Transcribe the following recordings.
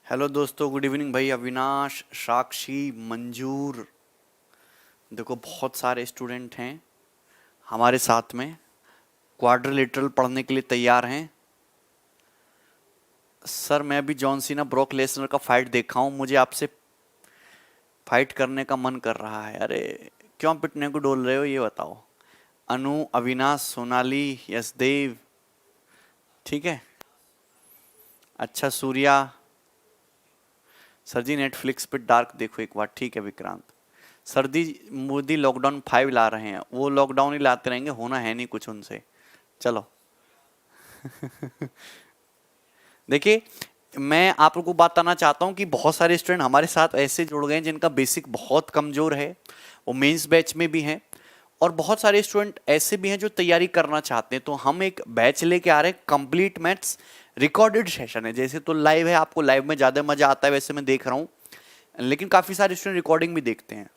Hello दोस्तों, good evening भाई। अविनाश, साक्षी, मंजूर, देखो बहुत सारे स्टूडेंट हैं हमारे साथ में, क्वाड्रिलेटरल पढ़ने के लिए तैयार हैं। सर मैं भी जॉन सीना ब्रॉक लेसनर का फाइट देखा हूं, मुझे आपसे फाइट करने का मन कर रहा है। अरे क्यों पिटने को डोल रहे हो ये बताओ। अनु, अविनाश, सोनाली, यशदेव, ठीक है। अच्छा सूर्या, सर जी नेटफ्लिक्स पे डार्क देखो एक बार, ठीक है। विक्रांत, सर्दी मोदी लॉकडाउन 5 ला रहे हैं, वो लॉकडाउन ही लाते रहेंगे, होना है नहीं कुछ उनसे। चलो देखिए, मैं आप लोगों को बताना चाहता हूं कि बहुत सारे स्टूडेंट हमारे साथ ऐसे जुड़ गए हैं जिनका बेसिक बहुत कमजोर है, वो मेंस बैच में भी हैं, और बहुत सारे स्टूडेंट ऐसे भी हैं जो तैयारी करना चाहते हैं। तो हम एक बैच लेके आ रहे हैं, कंप्लीट मैथ्स रिकॉर्डेड सेशन है। जैसे तो लाइव है, आपको लाइव में ज्यादा मजा आता है, वैसे मैं देख रहा हूँ, लेकिन काफी सारे स्टूडेंट रिकॉर्डिंग भी देखते हैं।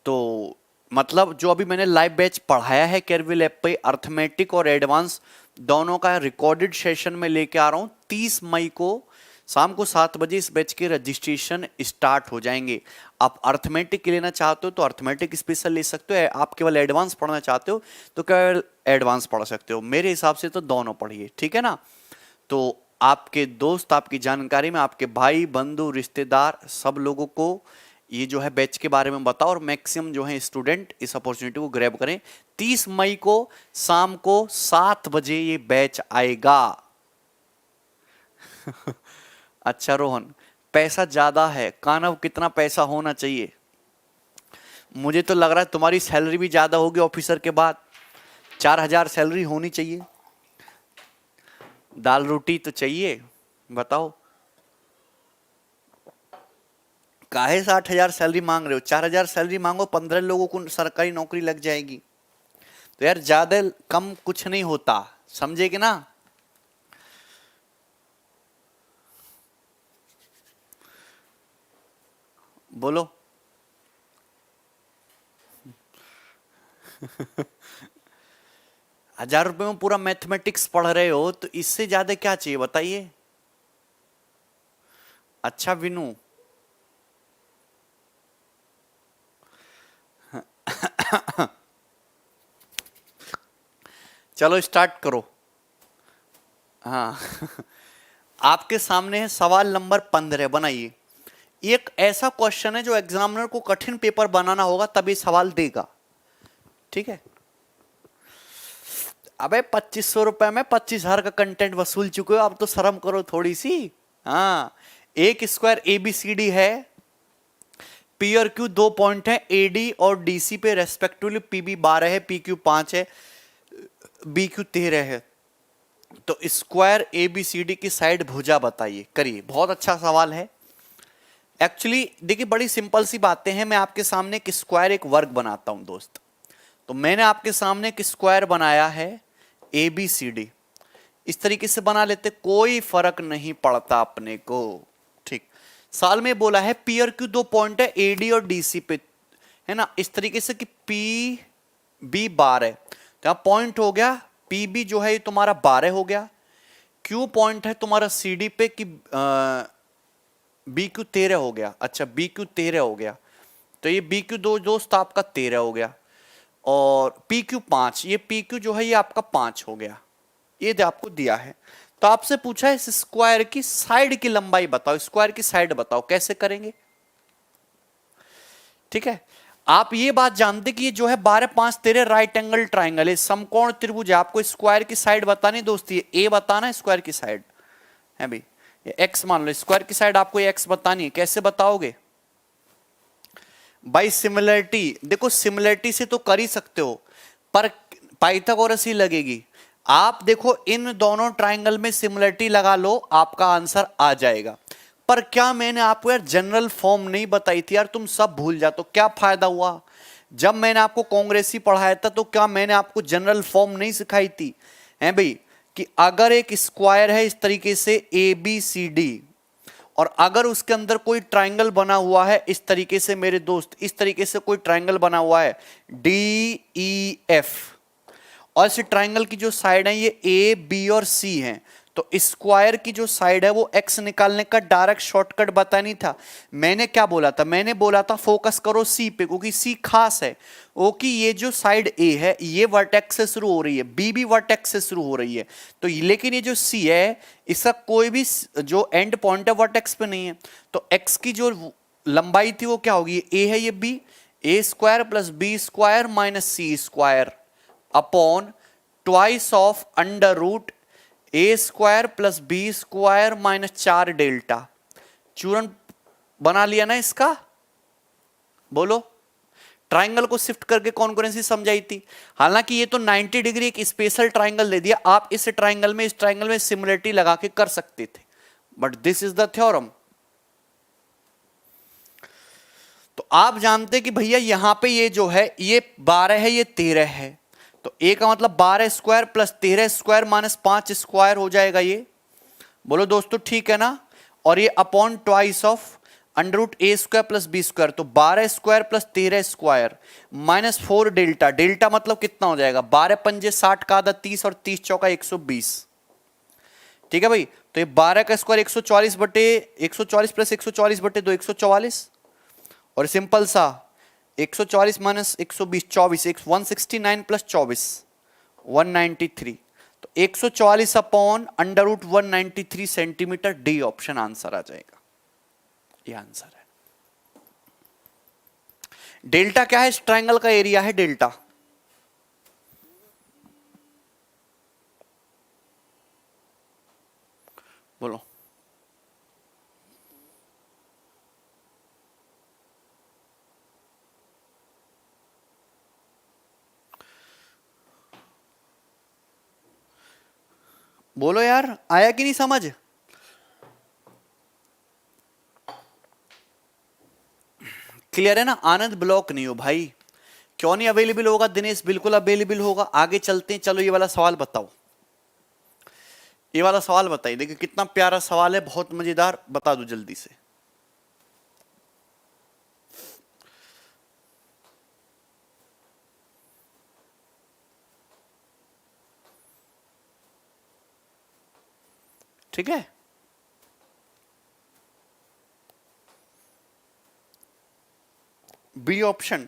तो मतलब जो अभी मैंने लाइव बैच पढ़ाया है केरविल ऐप पे, अर्थमेटिक और एडवांस दोनों का रिकॉर्डेड सेशन में लेके आ रहा हूं। 30 मई को शाम को 7 बजे इस बैच के रजिस्ट्रेशन स्टार्ट हो जाएंगे। आप अर्थमेटिक लेना चाहते हो तो अर्थमेटिक स्पेशल ले सकते हो, आप केवल एडवांस पढ़ना चाहते हो तो केवल एडवांस पढ़ सकते हो। मेरे हिसाब से तो दोनों पढ़िए, ठीक है ना। तो आपके दोस्त, आपकी जानकारी में आपके भाई बंधु रिश्तेदार सब लोगों को ये जो है बैच के बारे में बताओ, और मैक्सिमम जो है स्टूडेंट इस अपॉर्चुनिटी को ग्रैब करें। 30 मई को शाम को 7 बजे ये बैच आएगा। अच्छा रोहन, पैसा ज्यादा है, कानव कितना पैसा होना चाहिए? मुझे तो लग रहा है तुम्हारी सैलरी भी ज्यादा होगी ऑफिसर के बाद, 4,000 सैलरी होनी चाहिए। दाल रोटी तो चाहिए, बताओ काहे 60,000 सैलरी मांग रहे हो? 4,000 सैलरी मांगो, 15 लोगों को सरकारी नौकरी लग जाएगी। तो यार ज्यादा कम कुछ नहीं होता, समझे कि ना। बोलो 1,000 रुपए में पूरा मैथमेटिक्स पढ़ रहे हो तो इससे ज्यादा क्या चाहिए बताइए। अच्छा विनू, चलो स्टार्ट करो। हाँ आपके सामने है सवाल नंबर 15, बनाइए। एक ऐसा क्वेश्चन है जो एग्जामिनर को कठिन पेपर बनाना होगा तभी सवाल देगा, ठीक है। अबे 2,500 रुपए में 25,000 का कंटेंट वसूल चुके हो, अब तो शर्म करो थोड़ी सी। हाँ, एक स्क्वायर एबीसीडी है, पी और क्यू 2 पॉइंट है, एडी और डीसी पे रेस्पेक्टिवली पीबी 12 है, पी क्यू 5 है, बी क्यू 13 है। तो स्क्वायर एबीसीडी की साइड भुजा बताइए, करिए। बहुत अच्छा सवाल है एक्चुअली। देखिए बड़ी सिंपल सी बातें हैं, मैं आपके सामने एक स्क्वायर एक वर्ग बनाता हूं दोस्त। तो मैंने आपके सामने एक स्क्वायर बनाया है ए बी सी डी, इस तरीके से बना लेते, कोई फर्क नहीं पड़ता अपने को, ठीक। साल में बोला है पी और क्यू 2 पॉइंट है एडी और डीसी पे, है ना, इस तरीके से कि पी बी 12 है, तो यहां पॉइंट हो गया, पी बी जो है ये तुम्हारा 12 हो गया, क्यू पॉइंट है तुम्हारा सी डी पे कि बी क्यू 13 हो गया। अच्छा बी क्यू 13 हो गया, तो ये बी क्यू दो दोस्त आपका 13 हो गया, और पी क्यू 5, ये पी क्यू जो है ये आपका 5 हो गया, ये आपको दिया है। तो आपसे पूछा है इस स्क्वायर की साइड की लंबाई बताओ, स्क्वायर की साइड बताओ, कैसे करेंगे, ठीक है। आप ये बात जानते कि ये जो है 12 5 13 राइट एंगल ट्राइंगल है, समकोण त्रिभुज है। आपको स्क्वायर की साइड बतानी दोस्ती, ये ए बताना है स्क्वायर की साइड है भाई, ये एक्स मान लो, स्क्वायर की साइड आपको ये एक्स बतानी है, कैसे बताओगे? By similarity. देखो सिमिलरिटी से तो कर ही सकते हो, पर पाइथागोरस ही लगेगी। आप देखो इन दोनों ट्राइंगल में सिमिलरिटी लगा लो, आपका आंसर आ जाएगा। पर क्या मैंने आपको यार जनरल फॉर्म नहीं बताई थी यार, तुम सब भूल जाते हो, क्या फायदा हुआ? जब मैंने आपको कांग्रेसी पढ़ाया था तो क्या मैंने आपको जनरल फॉर्म नहीं सिखाई थी, है भाई, कि अगर एक स्क्वायर है इस तरीके से ए बी सी डी, और अगर उसके अंदर कोई ट्राइंगल बना हुआ है इस तरीके से मेरे दोस्त, इस तरीके से कोई ट्राइंगल बना हुआ है डी ई एफ, और इस ट्राइंगल की जो साइड है ये ए बी और सी है, तो स्क्वायर की जो साइड है वो x निकालने का डायरेक्ट शॉर्टकट बता नहीं था। मैंने क्या बोला था, मैंने बोला था फोकस करो c पे, क्योंकि c खास है। ओके, ये जो साइड a है ये वर्टेक्स से शुरू हो रही है, b भी वर्टेक्स से शुरू हो रही है, तो लेकिन ये जो c है इसका कोई भी जो एंड पॉइंट है वर्टेक्स पे नहीं है। तो x की जो लंबाई थी वो क्या होगी, a है ये b, a square plus b square minus C square upon twice of under root A square plus B square minus 4 delta. चूरन बना लिया ना इसका, बोलो। ट्राइंगल को शिफ्ट करके कॉन्करेंसी समझाई थी। हालांकि ये तो 90 डिग्री एक स्पेशल ट्राइंगल दे दिया, आप इस ट्राइंगल में सिमिलरिटी लगा के कर सकते थे, but this is the theorem. तो आप जानते कि भैया यहां पे ये जो है ये 12 है, ये 13 है, तो a का मतलब 12 square plus 13 square minus 5 square हो जाएगा ये। बोलो दोस्तों ठीक है ना। और ये upon twice of under root A square plus B square, तो 12 square plus 13 square minus 4 delta. Delta मतलब कितना हो जाएगा, 12 पंजे 60 का आधा 30 और 30 चौका 120। ठीक है भाई, तो ये 12 का स्क्वायर 140 बटे 140 प्लस 140 बटे 2 144, और सिंपल सा 140 माइनस 120 24, 169 प्लस 24 193, तो 144 upon under root 193 centimetre. D option answer आ जाएगा, ये आंसर है। डेल्टा क्या है, इस ट्राइंगल का एरिया है डेल्टा। बोलो बोलो यार, आया कि नहीं समझ। क्लियर है ना। आनंद ब्लॉक नहीं हो भाई, क्यों नहीं अवेलेबल होगा। दिनेश बिल्कुल अवेलेबल होगा। आगे चलते हैं, चलो ये वाला सवाल बताओ, ये वाला सवाल बताइए। देखिए कितना प्यारा सवाल है, बहुत मजेदार, बता दो जल्दी से। ठीक है, बी ऑप्शन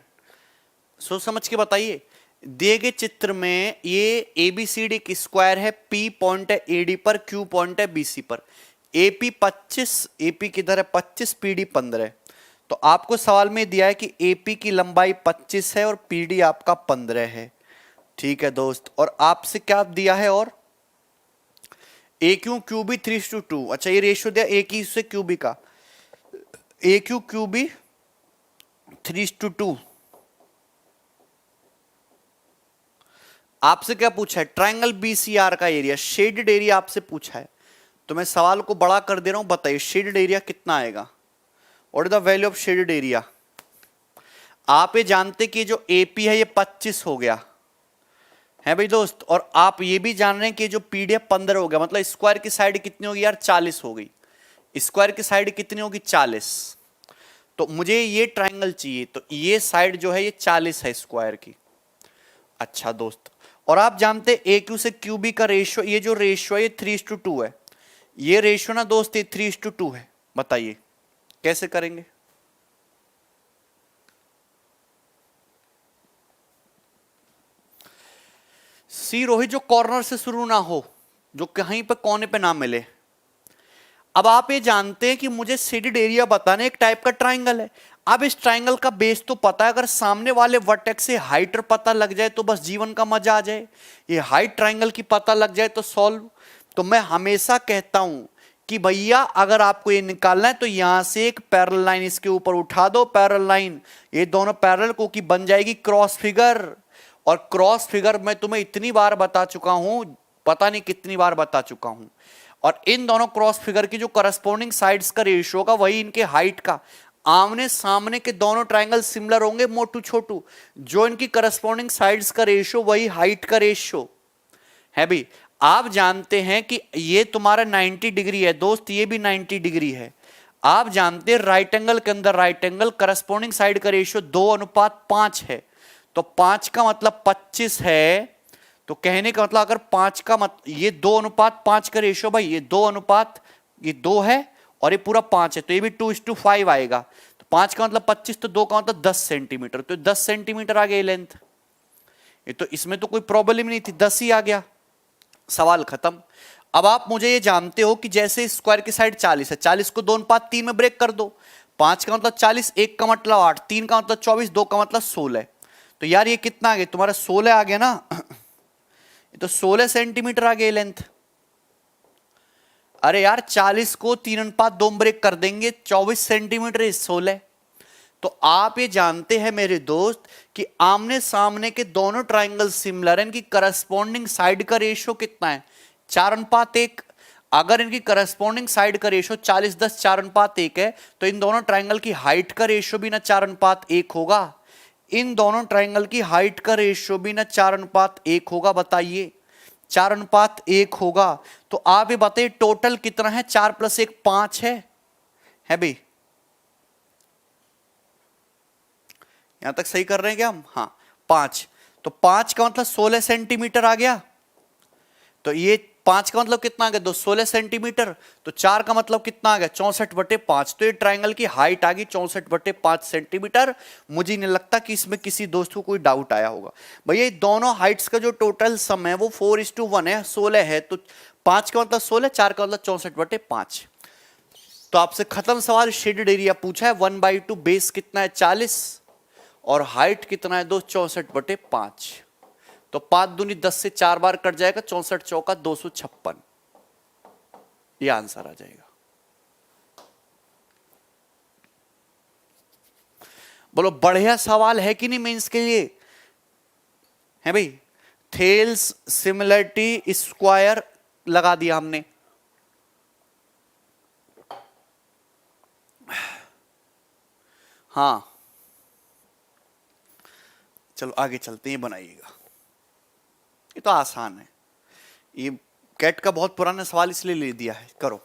सोच समझ के बताइए। दिए गए चित्र में ये एबीसीडी की स्क्वायर है, पी पॉइंट है एडी पर, क्यू पॉइंट है बीसी पर। एपी 25, एपी किधर है 25, पीडी 15 है। तो आपको सवाल में दिया है कि एपी की लंबाई 25 है और पीडी आपका 15 है। ठीक है दोस्त, और आपसे क्या दिया है, और ए क्यू क्यू बी 3:2। अच्छा ये रेशियो दिया ए की से क्यू बी का, ए क्यू क्यू बी 3:2। आपसे क्या पूछा है, ट्राइंगल बीसीआर का एरिया, शेडेड एरिया आपसे पूछा है। तो मैं सवाल को बड़ा कर दे रहा हूं, बताइए शेडेड एरिया कितना आएगा, what is the value of shaded area. आप ये जानते कि जो एपी है ये 25 हो गया है भाई दोस्त, और आप ये भी जान रहे हैं कि जो पीडी 15 हो गया, मतलब स्क्वायर की साइड कितनी होगी यार, 40 हो गई। स्क्वायर की साइड कितनी होगी, 40। तो मुझे ये ट्राइंगल चाहिए, तो ये साइड जो है ये 40 है स्क्वायर की। अच्छा दोस्त, और आप जानते हैं ए क्यू से क्यू बी का रेशियो, ये जो रेशियो है ये 3:2 है। ये रेशियो ना दोस्त ये 3:2 है। बताइए कैसे करेंगे। सी रोहित, जो कॉर्नर से शुरू ना हो, जो कहीं पे कोने पे ना मिले। अब आप ये जानते हैं कि मुझे शेडेड एरिया बताना, एक टाइप का ट्राइंगल है। अब इस ट्राइंगल का बेस तो पता है, अगर सामने वाले वर्टेक्स से हाइट पता लग जाए तो बस जीवन का मजा आ जाए। ये हाइट ट्राइंगल की पता लग जाए तो सॉल्व। तो मैं हमेशा कहता हूं कि भैया अगर आपको ये निकालना है तो यहां से एक पैरेलल लाइन इसके ऊपर उठा दो, पैरेलल लाइन, ये दोनों पैरेलल को की बन जाएगी क्रॉस फिगर। और क्रॉस फिगर मैं तुम्हें इतनी बार बता चुका हूं, पता नहीं कितनी बार बता चुका हूं। और इन दोनों क्रॉस फिगर की जो करस्पॉन्डिंग साइड्स का रेशियो होगा वही इनके हाइट का। आमने सामने के दोनों ट्राइंगल सिमिलर होंगे मोटू छोटू, जो इनकी करस्पॉन्डिंग साइड्स का रेशियो वही हाइट का रेशियो है भाई। आप जानते हैं कि ये तुम्हारा 90 डिग्री है दोस्त, ये भी 90 डिग्री है। आप जानते हैं राइट एंगल के अंदर राइट एंगल करस्पॉन्डिंग साइड का रेशियो 2:5 है। तो 5 का मतलब 25 है, तो कहने का मतलब अगर 5 का ये 2:5 का रेशियो भाई, ये 2 है और ये पूरा 5 है, तो ये भी 2:5 आएगा। तो 5 का मतलब 25, तो 2 का मतलब 10 सेंटीमीटर, तो 10 सेंटीमीटर आ गई लेंथ। ये तो इसमें तो कोई प्रॉब्लम नहीं थी, 10 ही आ गया, सवाल खत्म। अब आप मुझे ये जानते हो कि जैसे स्क्वायर की साइड 40 है, 40 को 2:3 में ब्रेक कर दो। 5 का मतलब 40, 1 का मतलब 8, 3 का मतलब 24, 2 का मतलब 16। तो यार ये कितना आ गया तुम्हारा, 16 आ गया ना। ये तो 16 सेंटीमीटर आ गई लेंथ। अरे यार 40 को 3:2 ब्रेक कर देंगे, 24 सेंटीमीटर 16। तो आप ये जानते हैं मेरे दोस्त कि आमने सामने के दोनों ट्राइंगल सिमिलर हैं, इनकी करस्पॉन्डिंग साइड का रेशियो कितना है, 4:1। अगर इनकी करस्पॉन्डिंग साइड का रेशियो 40, 10, 4:1 है, तो इन दोनों ट्राइंगल की हाइट का रेशियो भी ना 4:1 होगा। इन दोनों ट्राइंगल की हाइट का रेशियो भी ना 4:1 होगा। बताइए, 4:1 होगा। तो आप ये बताइए टोटल कितना है, 4 + 1 5 है भाई। यहां तक सही कर रहे हैं क्या हम? हाँ 5। तो 5 का मतलब 16 सेंटीमीटर आ गया। तो ये 5 का मतलब कितना आ गया, 16 सेंटीमीटर। तो 4 का मतलब कितना आ गया, 64/5। तो ये ट्राइंगल की हाइट आ गई 64/5 सेंटीमीटर। मुझे नहीं लगता कि इसमें किसी दोस्त को कोई डाउट आया होगा। भैया दोनों हाइट्स का जो टोटल सम है वो 4:1 है, 16 है। तो 5 का मतलब 16, 4 का मतलब 64/5। तो आपसे खत्म सवाल। शेडेड एरिया पूछा है, 1/2 बेस कितना है 40 और हाइट कितना है 64/5। तो 5 दूनी 10 से 4 बार कट जाएगा, 64 चौका 256। ये आंसर आ जाएगा। बोलो बढ़िया सवाल है कि नहीं मेंस के लिए, है भाई। थेल्स सिमिलरिटी स्क्वायर लगा दिया हमने। हाँ चलो आगे चलते हैं, बनाइएगा। ये तो आसान है, ये कैट का बहुत पुराना सवाल इसलिए ले दिया है। करो।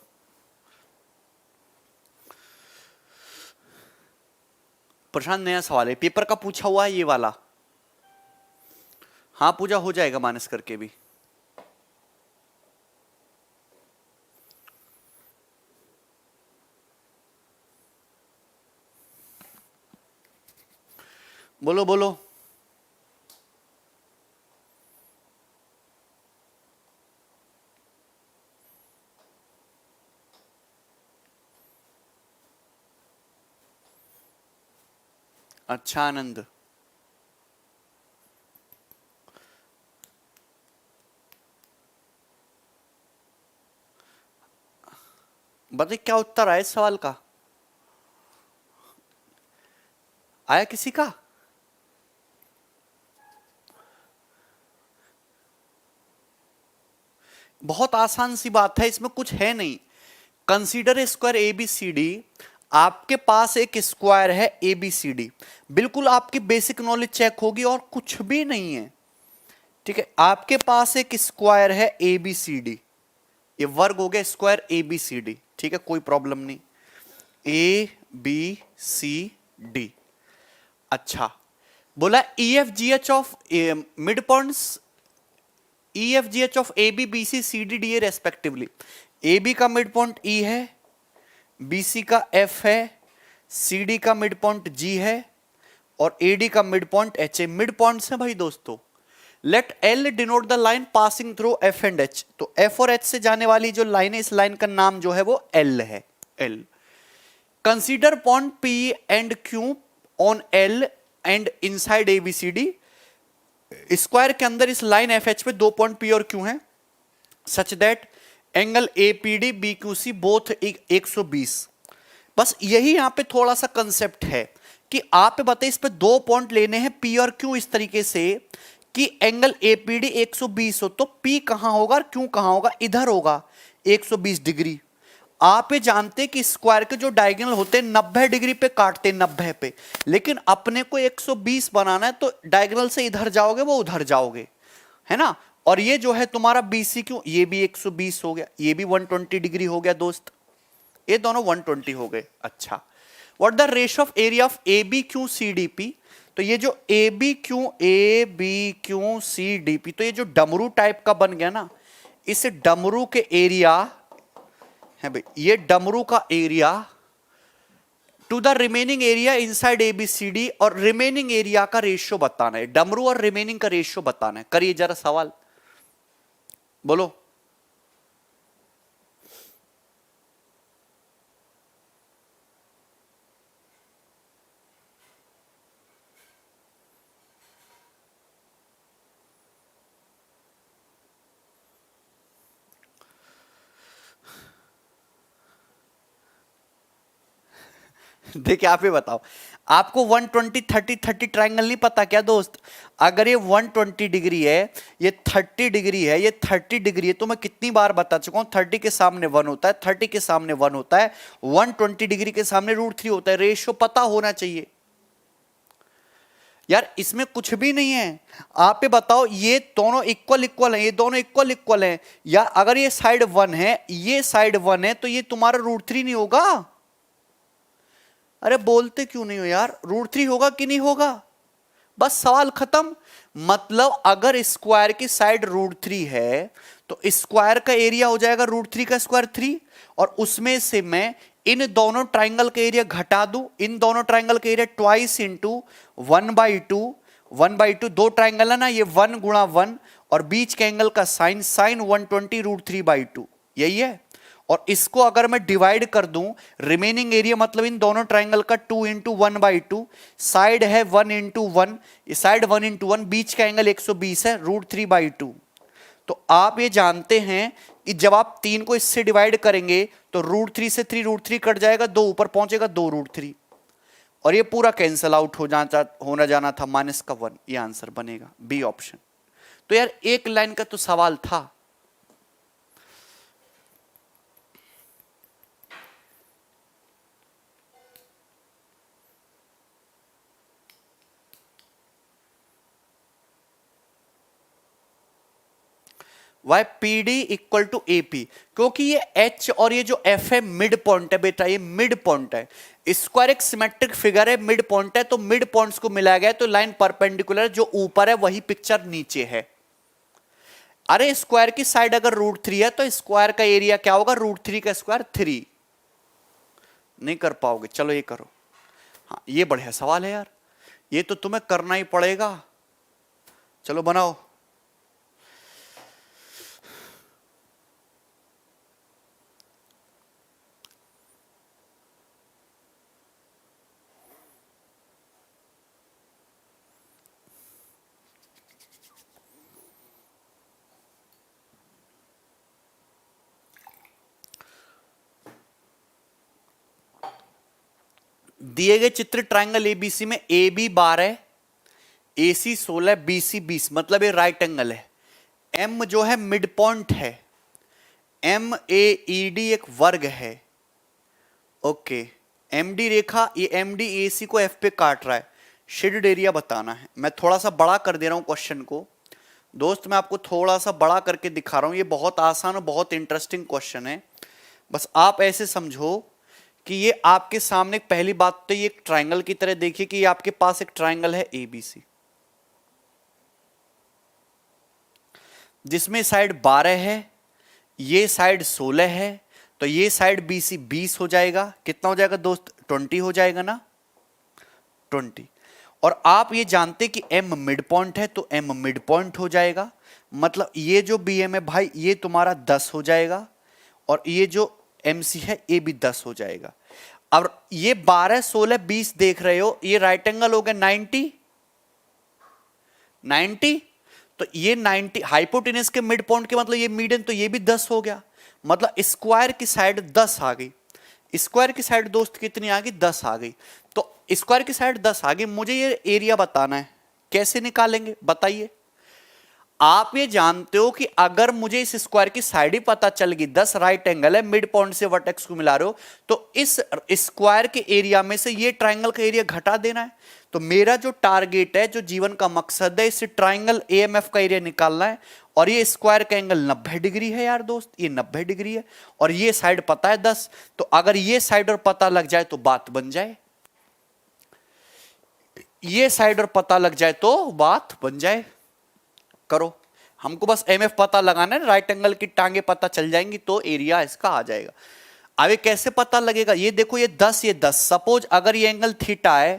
प्रशांत नया सवाल है, पेपर का पूछा हुआ है ये वाला। हाँ पूजा हो जाएगा माइनस करके भी। बोलो बोलो। अच्छा आनंद, बताइए क्या उत्तर आया इस सवाल का, आया किसी का? बहुत आसान सी बात है, इसमें कुछ है नहीं। Consider a square ABCD। आपके पास एक स्क्वायर है ABCD, बिल्कुल आपकी बेसिक नॉलेज चेक होगी और कुछ भी नहीं है। ठीक है, आपके पास एक स्क्वायर है ABCD, ये वर्ग हो गया स्क्वायर ABCD। ठीक है, कोई प्रॉब्लम नहीं। ABCD। अच्छा, बोला EFGH of mid points, EFGH of AB BC CD DA respectively. AB का मिड पॉइंट E है, BC का F है, CD का मिड पॉइंट G है और AD का मिड पॉइंट H है। मिड पॉइंट्स हैं भाई दोस्तों। Let L denote the line passing through F and H। तो F और H से जाने वाली जो लाइन है, इस लाइन का नाम जो है वो L है, L। Consider point P and Q on L and inside ABCD। Square के अंदर इस लाइन FH पे 2 पॉइंट P और Q हैं, such that angle APD BQC both 120। बस यही यहां पे थोड़ा सा कंसेप्ट है कि आप बताइए इस पे 2 पॉइंट लेने हैं P और Q इस तरीके से कि एंगल APD 120 हो, तो P कहां होगा और Q कहां होगा, इधर होगा 120 डिग्री। आप ये जानते कि स्क्वायर के जो डायगोनल होते हैं 90 डिग्री पे काटते हैं, 90 पे, लेकिन अपने को 120 बनाना है तो डायगोनल से इधर जाओगे वो उधर जाओगे, है ना। और ये जो है तुम्हारा BCQ, ये भी 120 हो गया, ये भी 120 डिग्री हो गया दोस्त, ये दोनों 120 हो गए। अच्छा, what the ratio of area of ABQCDP। तो ये जो ABQCDP, तो ये जो डमरू टाइप का बन गया ना, इस डमरू के एरिया है भाई, ये डमरू का area to the remaining area inside ABCD, और रिमेनिंग एरिया का रेशियो बताना है, डमरू और रिमेनिंग का रेशियो बताना है। करिए जरा सवाल, बोलो। देखिए आप ही बताओ, आपको 120 30 30 ट्राइंगल नहीं पता क्या दोस्त? अगर ये 120 डिग्री है, ये 30 डिग्री है, ये 30 डिग्री है, तो मैं कितनी बार बता चुका हूं, 30 के सामने 1 होता है, 30 के सामने 1 होता है, 120 डिग्री के सामने √3 होता है। रेशियो पता होना चाहिए यार, इसमें कुछ भी नहीं है। आप ये बताओ, ये दोनों इक्वल इक्वल हैं, ये दोनों इक्वल इक्वल हैं यार। अगर ये साइड 1 है, ये साइड 1 है, तो ये तुम्हारा √3 नहीं होगा? अरे बोलते क्यों नहीं हो यार, √3 होगा कि नहीं होगा? बस सवाल खत्म। मतलब अगर स्क्वायर की साइड √3 है, तो स्क्वायर का एरिया हो जाएगा √3 का स्क्वायर 3, और उसमें से मैं इन दोनों ट्राइंगल का एरिया घटा दूं, इन दोनों ट्राइंगल का एरिया ट्वाइस इंटू 1/2, 1/2, दो ट्राइंगल है ना, ये 1 गुणा 1, और बीच के एंगल का साइन 120 √3/2, यही है। और इसको अगर मैं डिवाइड कर दूं, रिमेनिंग एरिया मतलब इन दोनों ट्राइंगल का 2 इंटू 1/2, साइड है 1 इंटू 1, साइड 1 इंटू 1, बीच का एंगल 120 है, √3/2। तो आप ये जानते हैं कि जब आप 3 को इससे डिवाइड करेंगे तो √3 से 3 √3 कट जाएगा, 2 ऊपर पहुंचेगा, 2 √3, और ये पूरा कैंसल आउट होना जाना था, -1, ये आंसर बनेगा बी ऑप्शन। तो यार एक लाइन का तो सवाल था। Y PD equal to AP, क्योंकि ये H और ये जो F है मिड पॉइंट है बेटा, ये मिड पॉइंट है। स्क्वायर एक सिमेट्रिक फिगर है, मिड पॉइंट है, तो मिड पॉइंट्स को मिलाया गया, तो लाइन परपेंडिकुलर, जो ऊपर है वही पिक्चर नीचे है। अरे स्क्वायर की साइड अगर √3 है, तो स्क्वायर का एरिया क्या होगा, √3 का स्क्वायर 3। नहीं कर पाओगे, चलो ये करो। हाँ ये बढ़िया सवाल है यार, ये तो तुम्हें करना ही पड़ेगा। चलो बनाओ। दिए गए चित्र ट्राइंगल ABC में AB 12, AC 16, BC 20, मतलब ये राइट एंगल है। M जो है मिड पॉइंट है, MAED एक वर्ग है, ओके। MD रेखा, ये MD AC को F पे काट रहा है, शेडेड एरिया बताना है। मैं थोड़ा सा बड़ा कर दे रहा हूं क्वेश्चन को दोस्त, मैं आपको थोड़ा सा बड़ा करके दिखा रहा हूं। ये बहुत आसान और बहुत इंटरेस्टिंग क्वेश्चन है। बस आप ऐसे समझो कि ये आपके सामने, पहली बात तो ये एक ट्राइंगल की तरह देखिए कि ये आपके पास एक ट्राइंगल है ABC, जिसमें साइड 12 है, ये साइड 16 है, तो ये साइड BC 20 हो जाएगा। कितना हो जाएगा दोस्त, 20 हो जाएगा ना, 20। और आप ये जानते कि M मिड पॉइंट है, तो M मिड पॉइंट हो जाएगा, मतलब ये जो BM है भाई, ये तुम्हारा 10 हो जाएगा, और ये जो MC है ये भी 10 हो जाएगा। अब ये 12 16 20 देख रहे हो, ये राइट एंगल हो गया 90, तो ये 90 हाइपोटेनस के मिड पॉइंट के, मतलब ये मीडियन, तो ये भी 10 हो गया। मतलब स्क्वायर की साइड 10 आ गई। स्क्वायर की साइड दोस्त कितनी आ गई, 10 आ गई। तो स्क्वायर की साइड 10 आ गई, मुझे ये एरिया बताना है, कैसे निकालेंगे बताइए। आप ये जानते हो कि अगर मुझे इस स्क्वायर की साइड ही पता चल गई, 10 राइट एंगल है, मिड पॉइंट से वर्टेक्स को मिला रहे हो, तो इस स्क्वायर के एरिया में से ये ट्राइंगल का एरिया घटा देना है। तो मेरा जो टारगेट है, जो जीवन का मकसद है, इस ट्राइंगल AMF का एरिया निकालना है। और ये स्क्वायर का एंगल 90 डिग्री है यार दोस्त, ये 90 डिग्री है, और ये साइड पता है 10, तो अगर ये साइड और पता लग जाए तो बात बन जाए। ये साइड और पता लग जाए तो बात बन जाए। करो, हमको बस एमएफ पता लगाना है, राइट एंगल की टांगे पता चल जाएंगी तो एरिया इसका आ जाएगा। अब ये कैसे पता लगेगा, ये देखो ये 10 ये 10, सपोज अगर ये एंगल थीटा है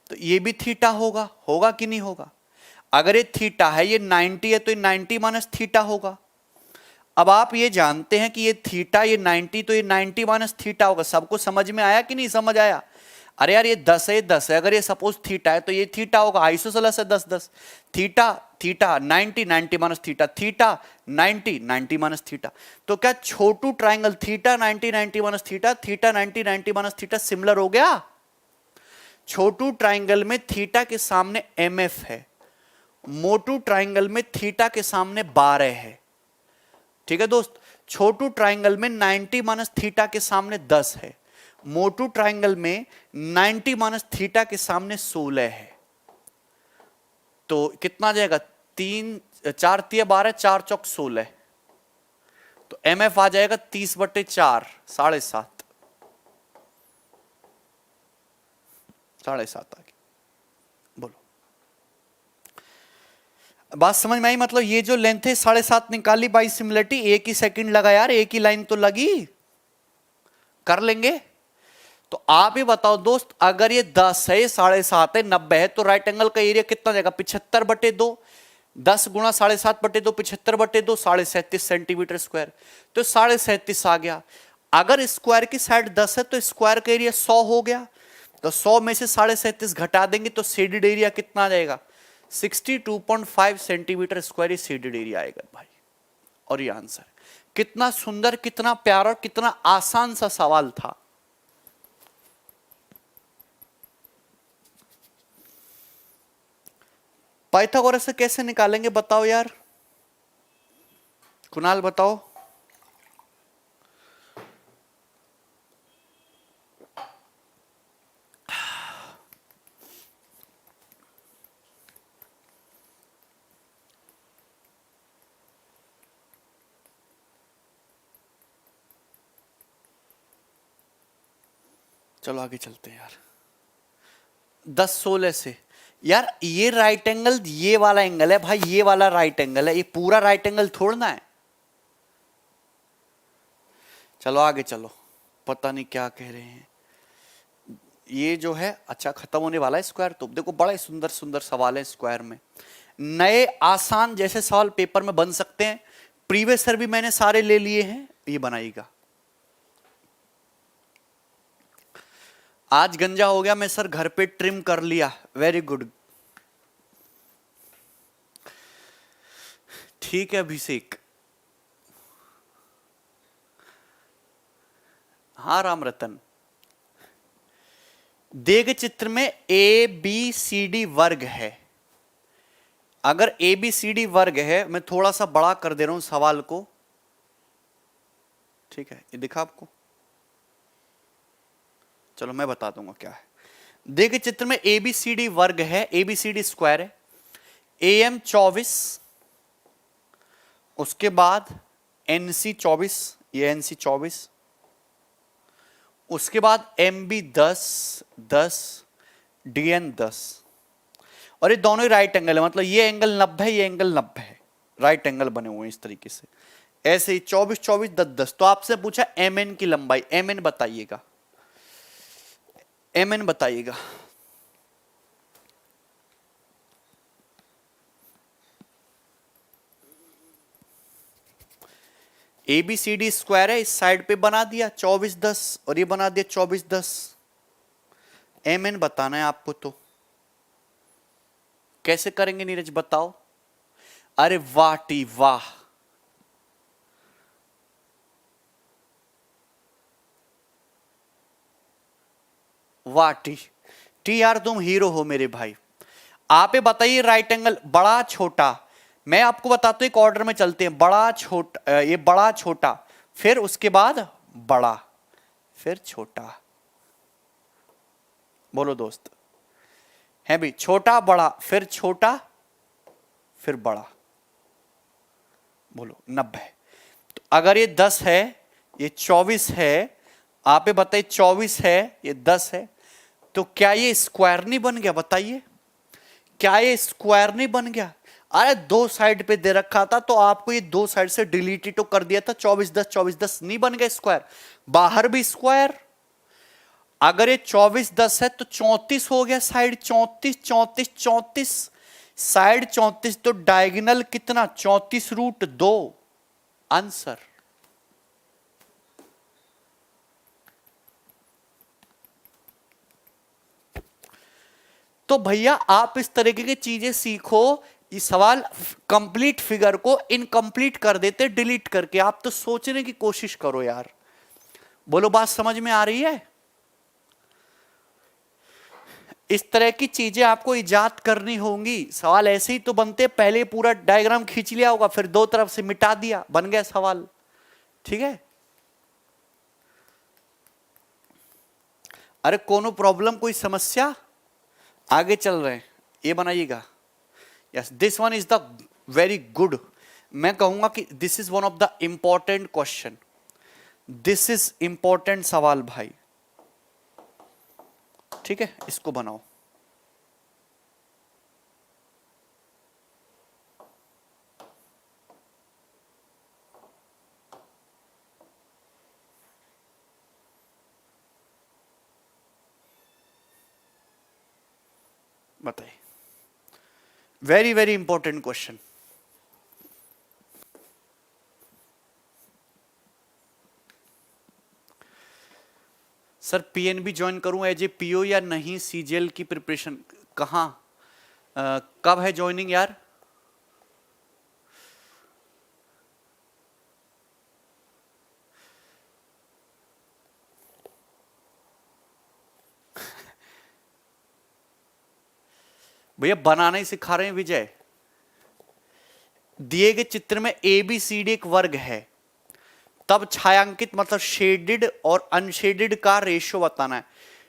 तो ये भी थीटा होगा, होगा कि नहीं होगा। अगर ये थीटा है, ये 90 है तो ये 90 माइनस थीटा होगा। अब आप ये जानते हैं कि ये थीटा, ये 90 तो ये 90 माइनस थीटा होगा। सबको समझ में आया कि नहीं समझ आया। अरे यार ये 10 है, ये 10 है, अगर ये सपोज थीटा है तो ये थीटा होगा, आइसोसेलेस है 10 10, theta theta 90 90 minus theta, theta 90 90 minus theta. तो क्या छोटू triangle theta 90 90 minus theta, theta 90 90 minus theta similar हो गया। छोटू ट्राइंगल में थीटा के सामने एमएफ है, मोटू ट्राइंगल में थीटा के सामने 12 है। ठीक है दोस्त, छोटू ट्राइंगल में 90 माइनस थीटा के सामने 10 है, मोटू ट्राइंगल में 90 माइनस थीटा के सामने 16 है। तो कितना जाएगा, 3 4 3 12, 4 चौक 16, तो एमएफ आ जाएगा 30/4, 7.5, 7.5 आ गया। बोलो बात समझ में आई। मतलब ये जो लेंथ है 7.5 निकाली बाई सिमिलरिटी, एक ही सेकंड लगा यार, एक ही लाइन तो लगी, कर लेंगे। तो आप ही बताओ दोस्त, अगर ये 10 है, 7.5 है, 90 है, तो राइट एंगल का एरिया कितना जाएगा, 75/2, 10 गुणा 7.5/2, 75/2, 37.5 सेंटीमीटर स्क्वायर। तो 37.5 आ गया। अगर स्क्वायर की साइड 10 है तो स्क्वायर का एरिया 100 हो गया, तो 100 में से 37.5 घटा देंगे तो शेडेड एरिया कितना आ जाएगा, 62.5 सेंटीमीटर स्क्वायर ही शेडेड एरिया आएगा भाई। और ये आंसर, कितना सुंदर, कितना प्यारा, कितना आसान सा सवाल था। पाइथागोरस से कैसे निकालेंगे बताओ यार, कुणाल बताओ। चलो आगे चलते हैं यार। 10-16 से यार, ये राइट एंगल, ये वाला एंगल है भाई, ये वाला राइट एंगल है, ये पूरा राइट एंगल थोड़ना है। चलो आगे चलो, पता नहीं क्या कह रहे हैं। ये जो है अच्छा खत्म होने वाला है स्क्वायर। तो देखो बड़े सुंदर सुंदर सवाल है स्क्वायर में, नए आसान जैसे सवाल पेपर में बन सकते हैं। प्रीवियस ईयर भी मैंने सारे ले लिए हैं, ये बनाइएगा। आज गंजा हो गया मैं सर, घर पे ट्रिम कर लिया, वेरी गुड। ठीक है अभिषेक, हाँ राम रतन। देग चित्र में ए बी सी डी वर्ग है। अगर ए बी सी डी वर्ग है, मैं थोड़ा सा बड़ा कर दे रहा हूं सवाल को, ठीक है, ये दिखा आपको। चलो मैं बता दूंगा क्या है। देखिए चित्र में ए बी सी डी वर्ग है, A B C D square है, ए एम 24, उसके बाद एनसी 24, ये एनसी 24, उसके बाद एम बी 10 10, डीएन 10, और ये दोनों ही राइट एंगल है, मतलब ये एंगल 90 है, ये एंगल 90 है, राइट एंगल बने हुए हैं इस तरीके से। ऐसे ही 24 24 10 10। तो आपसे पूछा एम एन की लंबाई, एम एन बताइएगा, एम एन बताइएगा। A B C D square है, इस साइड पे बना दिया 24 10 और ये बना दिया 24 10। एम एन बताना है आपको, तो कैसे करेंगे नीरज बताओ। अरे वाह टी वाह, वाह टी यार तुम हीरो हो मेरे भाई। आप ये बताइए राइट एंगल बड़ा छोटा, मैं आपको बताता हूं एक ऑर्डर में चलते हैं, बड़ा छोटा, ये बड़ा छोटा, फिर उसके बाद बड़ा, फिर छोटा। बोलो दोस्त, है भी छोटा बड़ा फिर छोटा फिर बड़ा। बोलो 90। तो अगर ये 10 है, ये 24 है, आप ये बताइए 24 है, ये 10 है, तो क्या ये स्क्वायर नहीं बन गया बताइए। क्या ये स्क्वायर नहीं बन गया? अरे दो साइड पे दे रखा था तो आपको ये दो साइड से डिलीट ही तो कर दिया था। 24 10 24 10 नहीं बन गया स्क्वायर? बाहर भी स्क्वायर। अगर ये 24 10 है तो 34 हो गया साइड 34 34 34 साइड 34 तो डायगोनल कितना 34√2 आंसर। तो भैया आप इस तरीके की चीजें सीखो। ये सवाल कंप्लीट फिगर को इनकम्प्लीट कर देते डिलीट करके। आप तो सोचने की कोशिश करो यार। बोलो बात समझ में आ रही है? इस तरह की चीजें आपको इजाद करनी होंगी। सवाल ऐसे ही तो बनते, पहले पूरा डायग्राम खींच लिया होगा फिर दो तरफ से मिटा दिया, बन गया सवाल। ठीक है? अरे कोनो प्रॉब्लम, कोई समस्या? आगे चल रहे हैं, ये बनाइएगा। Yes, this one is the very good. मैं कहूंगा कि this is one of the important question. This is important सवाल भाई। ठीक है, इसको बनाओ। बताइए, very very important question. Sir PNB join करूं एज ए पीओ या नहीं? सीजीएल की प्रिपरेशन कहां, कब है ज्वाइनिंग यार? भैया बनाना ही सिखा रहे हैं विजय। दिए गए चित्र में ए बी सी डी एक वर्ग है, तब छायांकित मतलब शेडेड और अनशेडेड का रेशियो बताना है।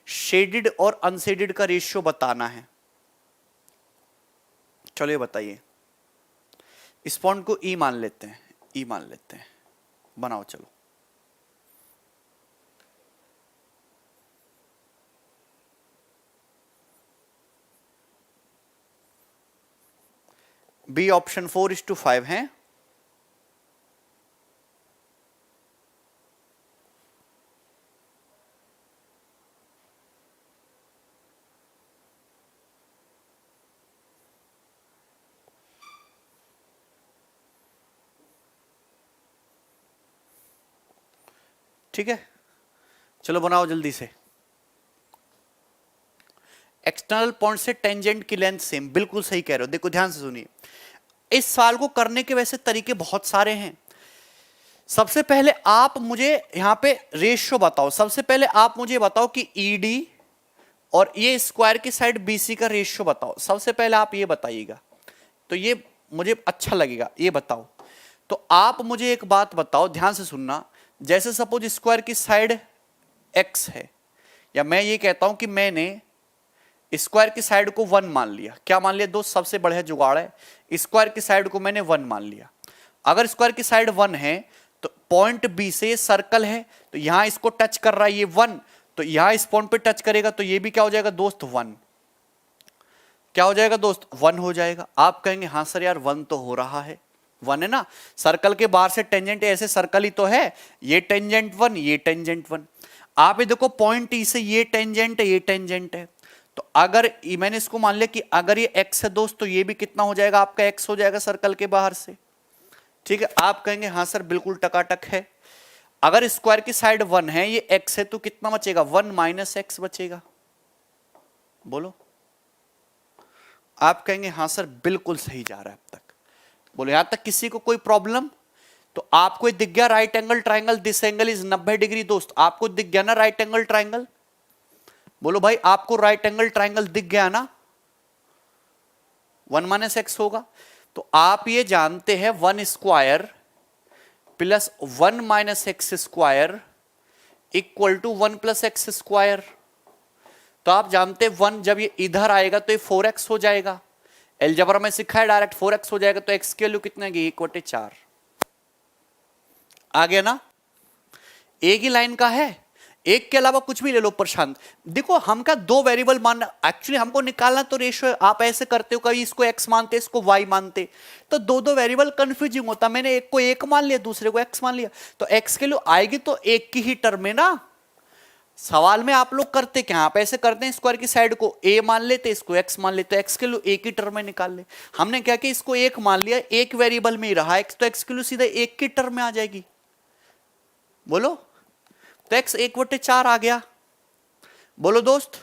शेडेड और अनशेडेड का रेशियो बताना है। चलो ये बताइए। इस पॉइंट को ई मान लेते हैं, ई मान लेते हैं। बनाओ चलो। बी ऑप्शन 4:5 है। ठीक है, चलो बनाओ जल्दी से। एक्सटर्नल पॉइंट से टेंजेंट की लेंथ सेम, बिल्कुल सही कह रहे हो। देखो ध्यान से सुनिए, इस सवाल को करने के वैसे तरीके बहुत सारे हैं। सबसे पहले आप मुझे यहां पे रेशियो बताओ। सबसे पहले आप मुझे बताओ कि ईडी और ये स्क्वायर की साइड बीसी का रेशियो बताओ। सबसे पहले आप ये बताइएगा, तो ये मुझे अच्छा लगेगा। ये बताओ। तो आप मुझे एक बात बताओ, ध्यान से सुनना। जैसे सपोज स्क्वायर की साइड एक्स है, या मैं ये कहता हूं कि मैंने स्क्वायर की साइड को 1 मान लिया। क्या मान लिया दोस्त? सबसे बढ़िया जुगाड़ है। स्क्वायर की साइड को मैंने 1 मान लिया। अगर स्क्वायर की साइड 1 है तो पॉइंट बी से ये सर्कल है, तो यहां इसको टच कर रहा है ये 1, तो यहां इस पॉइंट पे टच करेगा तो ये भी क्या हो जाएगा दोस्त? 1। क्या हो जाएगा दोस्त? 1 हो जाएगा। आप कहेंगे हाँ सर यार 1 तो हो रहा है, 1 है ना। सर्कल के बाहर से टेंजेंट ऐसे सर्कल ही तो है। ये टेंजेंट 1, ये टेंजेंट 1। आप ये देखो पॉइंट ई से ये टेंजेंट है, ये टेंजेंट है। तो अगर मैंने इसको मान लिया कि अगर ये x है दोस्त, तो ये भी कितना हो जाएगा? आपका x हो जाएगा सर्कल के बाहर से। ठीक है, आप कहेंगे हाँ सर बिल्कुल टकाटक है। अगर स्क्वायर की साइड 1 है, ये x है, तो कितना बचेगा? 1 माइनस x बचेगा। बोलो। आप कहेंगे हाँ सर बिल्कुल सही जा रहा है अब तक। बोलो यहां तक किसी को कोई प्रॉब्लम? तो आपको दिख गया right angle triangle, this angle is 90 degree दोस्त। आपको दिख गया ना राइट एंगल ट्राइंगल? बोलो भाई, आपको राइट एंगल ट्राइंगल दिख गया ना? 1 माइनस एक्स होगा। तो आप ये जानते हैं 1 square plus 1 minus X square equal to 1 plus X square. तो आप जानते हैं 1 जब ये इधर आएगा तो ये 4x हो जाएगा। अलजेब्रा में सिखा है डायरेक्ट 4x हो जाएगा। तो x की वैल्यू कितनी है? 1/4 आ गया ना। एक ही लाइन का है, एक के अलावा कुछ भी ले लो प्रशांत। देखो हम क्या दो वेरिएबल मानना, एक्चुअली हमको निकालना तो रेशियो। आप ऐसे करते हो, कभी इसको x मानते इसको y मानते, तो दो दो वेरिएबल कंफ्यूजिंग होता। मैंने एक को एक मान लिया, दूसरे को x मान लिया, तो x के लिए आएगी तो एक की ही टर्म में ना। सवाल में आप लोग करते क्या, आप ऐसे करते हैं स्क्वायर की साइड को a मान लेते, इसको x मान लेते, x के लिए एक ही टर्म में निकाल ले। हमने क्या किया, इसको एक मान लिया, एक वेरिएबल में ही रहा x, तो x के लिए सीधा एक की टर्म में आ जाएगी। बोलो, तो x 1/4 आ गया। बोलो दोस्त,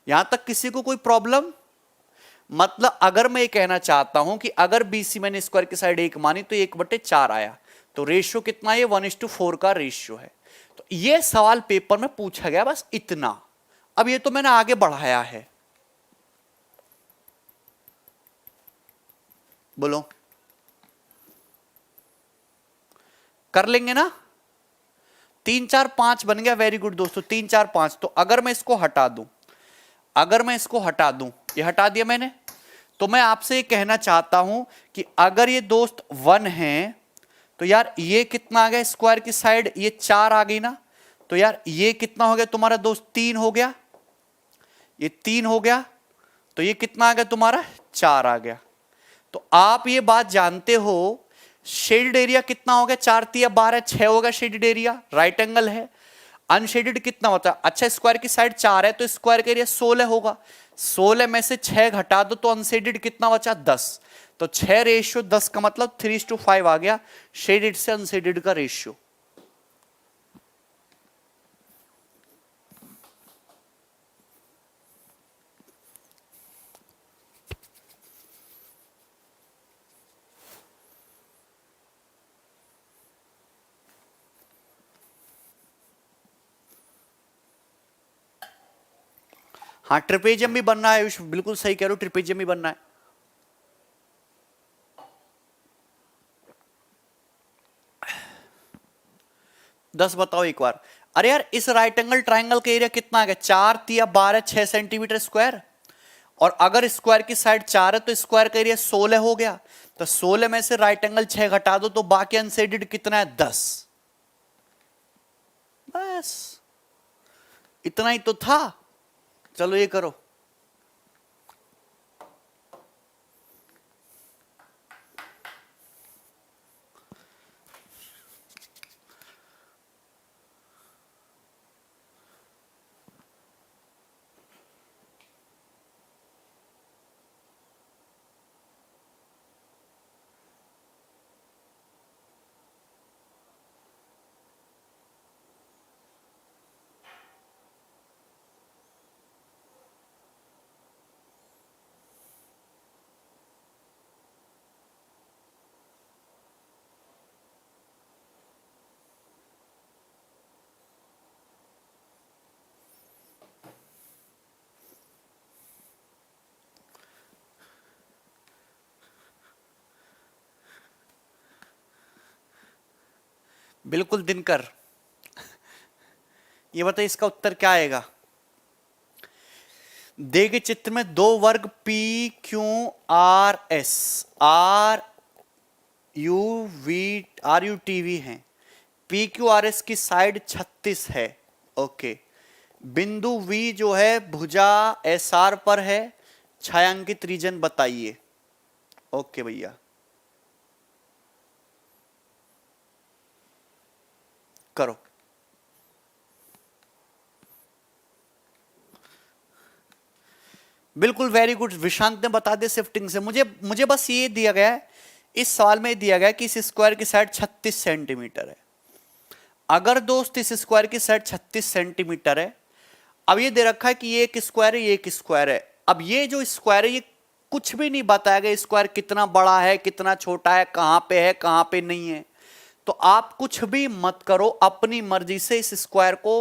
यहां तक किसी को कोई प्रॉब्लम? मतलब अगर मैं ये कहना चाहता हूं कि अगर BC मैंने स्क्वायर की साइड एक मानी तो 1/4 आया, तो रेशियो कितना है? 1:4 का रेशियो है। तो ये सवाल पेपर में पूछा गया, बस इतना। अब ये तो मैंने आगे बढ़ाया है। बोलो, कर लेंगे ना? 3 4 5 बन गया। वेरी गुड दोस्तों, 3 4 5। तो अगर मैं इसको हटा दूं, ये हटा दिया मैंने, तो मैं आपसे ये कहना चाहता हूं कि अगर ये दोस्त 1 है तो यार ये कितना आ गया स्क्वायर की साइड? ये 4 आ गई ना। तो यार ये कितना हो गया तुम्हारा दोस्त? 3 हो गया। ये 3 हो गया, तो ये कितना आ गया तुम्हारा? 4 आ गया। तो आप ये बात जानते हो, शेडेड एरिया कितना हो गया? 4 3 12 6 होगा शेडेड एरिया, राइट एंगल है। अनशेडेड कितना होता है? अच्छा, स्क्वायर की साइड 4 है तो स्क्वायर का एरिया 16 होगा। 16 में से 6 घटा दो तो अनशेडेड कितना बचा? 10। तो 6 रेशियो 10 का मतलब 3:5 आ गया शेडेड से अनशेडेड का रेशियो। हाँ, ट्रिपेजियम भी बनना है। बिल्कुल सही कह रहे हो, ट्रिपेजियम भी बनना है। दस बताओ एक बार। अरे यार, इस राइट एंगल ट्राइंगल का एरिया कितना आ गया? 4 3 12 6 सेंटीमीटर स्क्वायर। और अगर स्क्वायर की साइड 4 है तो स्क्वायर का एरिया 16 हो गया। तो 16 में से राइट एंगल 6 घटा दो तो बाकी अनशेडेड कितना है? 10। बस इतना ही तो था। चलो ये करो। बिल्कुल दिनकर, ये बताइए इसका उत्तर क्या आएगा? दे गए चित्र में दो वर्ग P Q R S R U T V हैं। P Q R S की साइड 36 है। ओके, बिंदु V जो है भुजा SR पर है। छायांकित रीजन बताइए। ओके भैया, करो। बिल्कुल वेरी गुड, विशांत ने बता दिया शिफ्टिंग से। मुझे बस ये दिया गया है, इस सवाल में दिया गया है कि इस स्क्वायर की साइड 36 सेंटीमीटर है। अगर दोस्त इस स्क्वायर की साइड 36 सेंटीमीटर है, अब ये दे रखा है कि ये एक स्क्वायर है, ये एक स्क्वायर है। अब ये जो स्क्वायर है ये कुछ भी नहीं बताया गया, स्क्वायर कितना बड़ा है कितना छोटा है, कहां पे है कहां पे नहीं है। तो आप कुछ भी मत करो, अपनी मर्जी से इस स्क्वायर को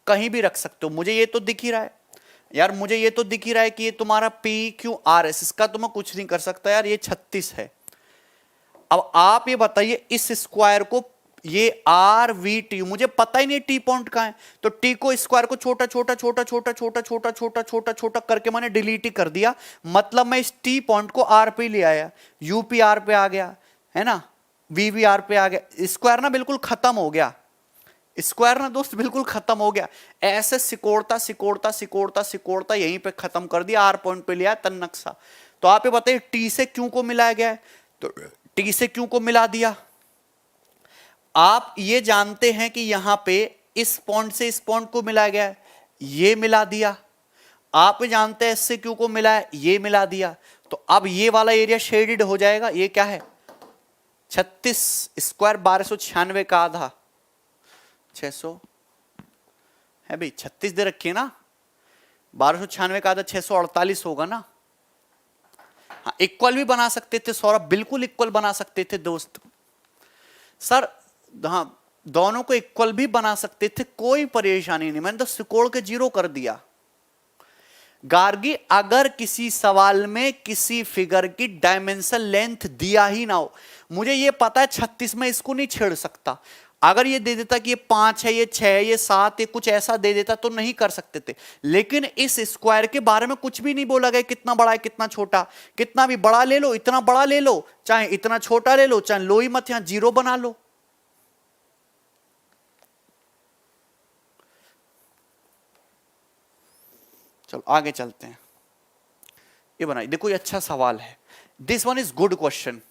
कहीं भी रख सकते हो। मुझे ये तो दिख ही रहा है यार, मुझे ये तो दिख ही रहा है कि ये तुम्हारा PQRS, इसका तो मैं कुछ नहीं कर सकता यार, ये 36 है। अब आप ये बताइए इस स्क्वायर को, ये RVT, मुझे पता ही नहीं टी पॉइंट कहां है, तो टी को स्क्वायर को छोटा छोटा छोटा छोटा छोटा छोटा छोटा छोटा छोटा करके मैंने डिलीट ही कर दिया। मतलब मैं इस टी पॉइंट को R पे ले आया, UP R पे आ गया है ना, VV R पे आ गया। स्क्वायर ना बिल्कुल खत्म हो गया, स्क्वायर ना दोस्त बिल्कुल खत्म हो गया, ऐसे सिकोड़ता सिकोड़ता सिकोड़ता सिकोड़ता यहीं पे खत्म कर दिया, आर पॉइंट पे लिया तन नक्शा। तो आप ये बताइए टी से क्यू को मिलाया गया है, तो टी से क्यू को मिला दिया। आप ये जानते हैं कि यहां पे इस पॉइंट से इस पॉइंट को मिलाया गया है, ये मिला दिया। आप जानते हैं इससे क्यू को मिला है, ये मिला दिया। तो अब ये वाला एरिया शेडेड हो जाएगा। ये क्या है 36 स्क्वायर 1296 का आधा 600 है भाई, 36 दे रखिए ना, 1296 का आधा 648 होगा ना। हाँ इक्वल भी बना सकते थे सौरभ, बिल्कुल इक्वल बना सकते थे दोस्त। सर हाँ दोनों को इक्वल भी बना सकते थे, कोई परेशानी नहीं, मैंने तो सिकोड़ के जीरो कर दिया। गार्गी अगर किसी सवाल में किसी फिगर की डायमेंशन लेंथ दिया ही ना हो, मुझे ये पता है 36 में इसको नहीं छेड़ सकता, अगर ये दे देता कि ये 5 है, ये 6 है, ये 7 है, कुछ ऐसा दे देता तो नहीं कर सकते थे। लेकिन इस स्क्वायर के बारे में कुछ भी नहीं बोला गया कितना बड़ा है कितना छोटा, कितना भी बड़ा ले लो, इतना बड़ा ले लो, चाहे इतना छोटा ले लो, चाहे लो ही मत, यहां जीरो बना लो। चलो आगे चलते हैं। ये बनाइए, देखो ये अच्छा सवाल है, this one is good question.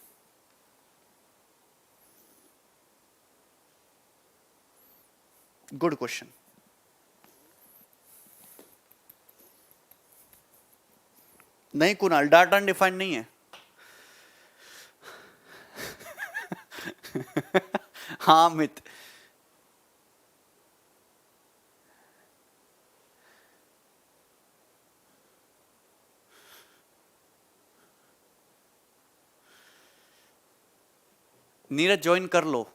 Good question. नहीं कुणाल, डाटा अनडिफाइंड नहीं है। हाँ मित, नीरज ज्वाइन कर लो,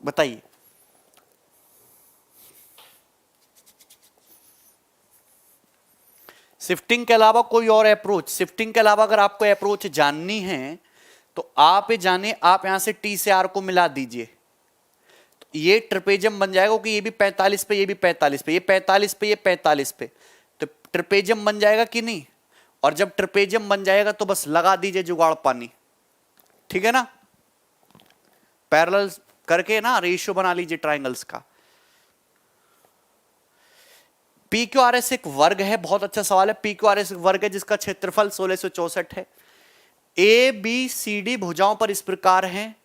बताइए। शिफ्टिंग के अलावा कोई और अप्रोच, शिफ्टिंग के अलावा अगर आपको अप्रोच जाननी है तो आप ये जाने, आप यहां से टी से आर को मिला दीजिए, तो ये ट्रिपेजियम बन जाएगा कि ये भी 45 पे, ये भी 45 पे, ये 45 पे, ये 45 पे, तो ट्रिपेजियम बन जाएगा कि नहीं। और जब ट्रिपेजियम बन जाएगा तो बस लगा दीजिए जुगाड़ पानी, ठीक है ना, पैरेलल करके ना रेशियो बना लीजिए ट्राइंगल्स का। पी क्यू आर एस एक वर्ग है, बहुत अच्छा सवाल है। पी क्यू आर एस एक वर्ग है जिसका क्षेत्रफल 1664 है। ए बी सी डी भुजाओं पर इस प्रकार है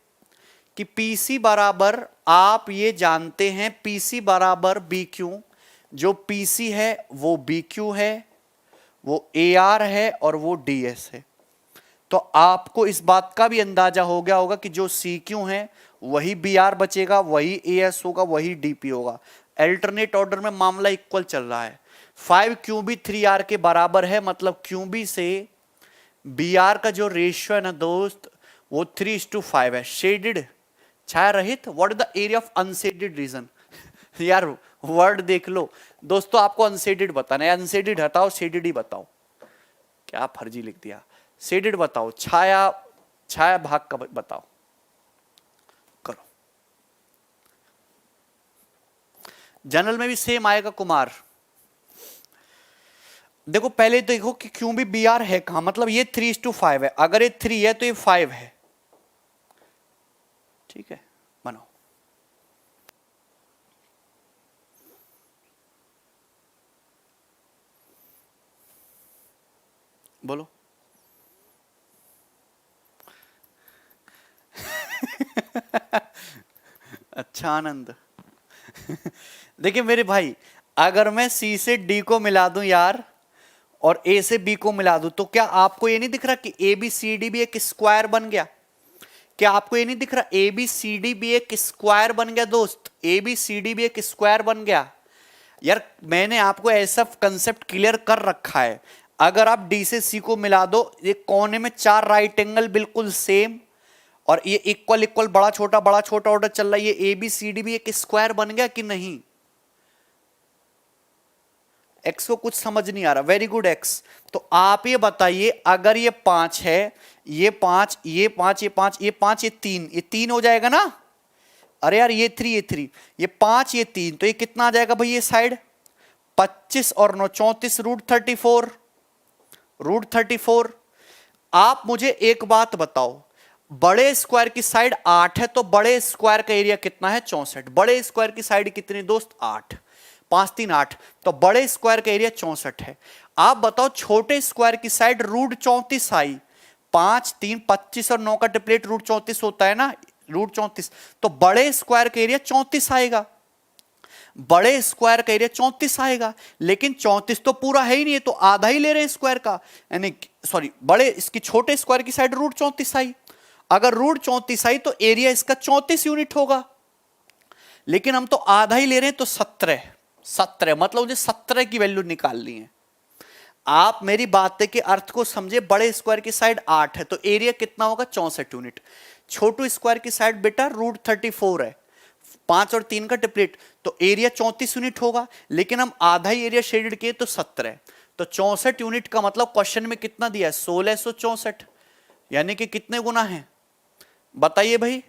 कि पी सी बराबर, आप ये जानते हैं पी सी बराबर बी क्यू, जो पी सी है वो बी क्यू है, वो ए आर है और वो डी एस है। तो आपको इस बात का भी अंदाजा हो गया होगा कि जो सी क्यू है वही बी आर बचेगा, वही ए एस होगा, वही डी पी होगा। अल्टरनेट ऑर्डर में मामला इक्वल चल रहा है। 5 क्यू बी 3 आर के बराबर है, मतलब क्यू बी से बी आर का जो रेशियो है ना दोस्त वो 3:5 है। शेडेड छाया रहित, what is the area of unshaded region. यार वर्ड देख लो दोस्तों, आपको अनशेडेड बताना है, अनशेडेड हटाओ शेडेड ही बताओ। क्या फर्जी लिख दिया, शेडेड बताओ, छाया छाया भाग का बताओ, करो। जनरल में भी सेम आएगा कुमार। देखो पहले देखो कि क्यों भी बी आर है कहां, मतलब ये 3:5 है, अगर ये 3 है तो ये 5 है, ठीक है बनाओ। बोलो। अच्छा आनंद। देखिए मेरे भाई, अगर मैं सी से डी को मिला दूं यार और ए से बी को मिला दूं, तो क्या आपको ये नहीं दिख रहा कि ए बी सी डी भी एक स्क्वायर बन गया? क्या आपको ये नहीं दिख रहा ए बी सी डी भी एक स्क्वायर बन गया दोस्त? ए बी सी डी भी एक स्क्वायर बन गया यार। मैंने आपको ऐसा कंसेप्ट क्लियर कर रखा है, अगर आप डी से सी को मिला दो, ये कोने में 4 राइट एंगल बिल्कुल सेम, और ये इक्वल इक्वल बड़ा छोटा ऑर्डर चल रहा है, ये ए बी सी डी भी एक स्क्वायर बन गया कि नहीं? एक्स को कुछ समझ नहीं आ रहा, वेरी गुड एक्स। तो आप ये बताइए, अगर ये 5 है, ये 5, ये 5, ये 5, ये 5, ये 3, ये 3 हो जाएगा ना? अरे यार ये 3, ये 3, ये 5, ये 3, तो ये कितना आ जाएगा भाई? ये साइड 25 और 9 34, √34। आप मुझे एक बात बताओ, बड़े स्क्वायर की साइड 8 है तो बड़े स्क्वायर का एरिया कितना है 64। बड़े स्क्वायर की साइड कितनी दोस्त 8, 5 3 8, तो बड़े स्क्वायर का एरिया 64 है। आप बताओ छोटे स्क्वायर की साइड रूट 34 आई, 5 3 25 और 9 का ट्रिपलेट रूट 34 होता है ना, रूट 34, तो बड़े स्क्वायर का एरिया 34 आएगा, बड़े स्क्वायर का एरिया 34 आएगा। लेकिन 34 तो पूरा है ही नहीं है, तो आधा ही ले रहे हैं स्क्वायर का, यानी सॉरी बड़े इसकी छोटे स्क्वायर की साइड रूट 34 आई, अगर रूट 34 आई तो एरिया इसका 34 यूनिट होगा, लेकिन हम तो आधा ही ले रहे हैं, तो 17 17 मतलब मुझे 17 की वैल्यू निकालनी है। आप मेरी बात के अर्थ को समझे, बड़े स्क्वायर की साइड 8 है तो एरिया कितना होगा 64 यूनिट, छोटू स्क्वायर की साइड बेटा रूट 34 है, 5 और 3 का ट्रिपलेट, तो एरिया 34 यूनिट होगा, लेकिन हम आधा ही एरिया शेडेड किए तो 17, तो 64 यूनिट का मतलब क्वेश्चन में कितना दिया है 1664, यानी कि कितने गुना है बताइए भाई,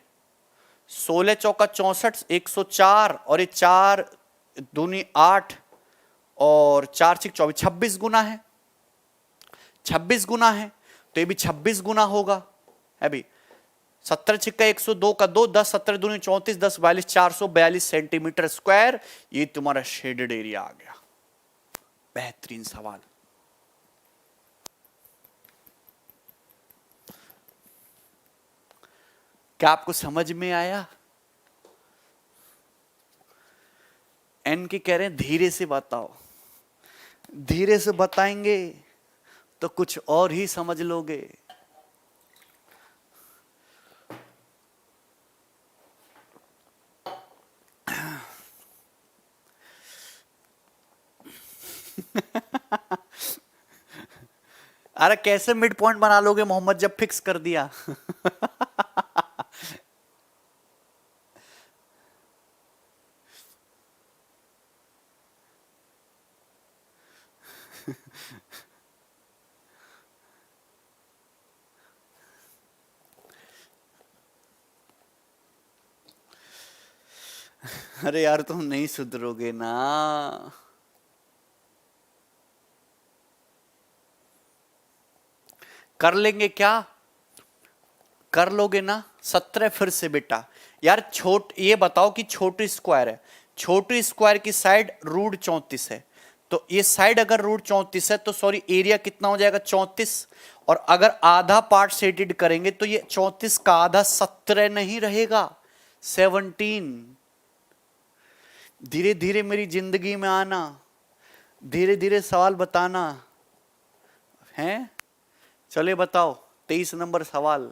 16 चौका 64, 104, और ये 4 दूनी 8 और 4 6 24, 26 गुना है, 26 गुना है, तो ये भी 26 गुना होगा है भी, 17 छिक्का 102 का 2, 10 17 दूनी 34, 10 42 442 सेंटीमीटर स्क्वायर, ये तुम्हारा शेडेड एरिया आ गया। बेहतरीन सवाल। क्या आपको समझ में आया? एन के कह रहे हैं धीरे से बताओ, धीरे से बताएंगे तो कुछ और ही समझ लोगे। अरे कैसे मिड पॉइंट बना लोगे मोहम्मद जब फिक्स कर दिया। अरे यार तुम नहीं सुधरोगे ना। कर लेंगे क्या, कर लोगे ना 17 फिर से बेटा। यार ये बताओ कि छोटी स्क्वायर है, छोटी स्क्वायर की साइड रूट 34 है, तो ये साइड अगर रूट 34 है तो सॉरी एरिया कितना हो जाएगा 34, और अगर आधा पार्ट शेडेड करेंगे तो ये 34 का आधा 17 नहीं रहेगा 17। धीरे धीरे मेरी जिंदगी में आना, धीरे धीरे सवाल बताना है। चलिए बताओ 23 नंबर सवाल।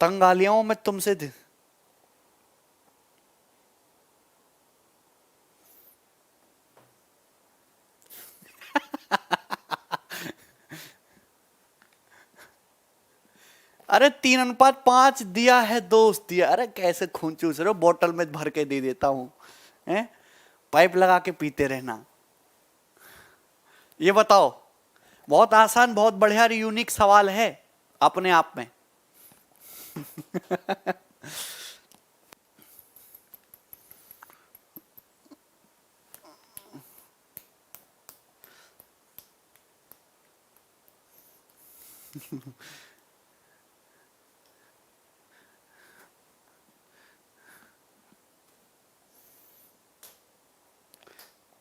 तंग आ लिया हूं मैं तुमसे। अरे 3:5 दिया है दोस्त दिया। अरे कैसे खून चूस रहे हो, बोतल में भर के दे देता हूं, हैं पाइप लगा के पीते रहना। ये बताओ, बहुत आसान बहुत बढ़िया यूनिक सवाल है अपने आप में।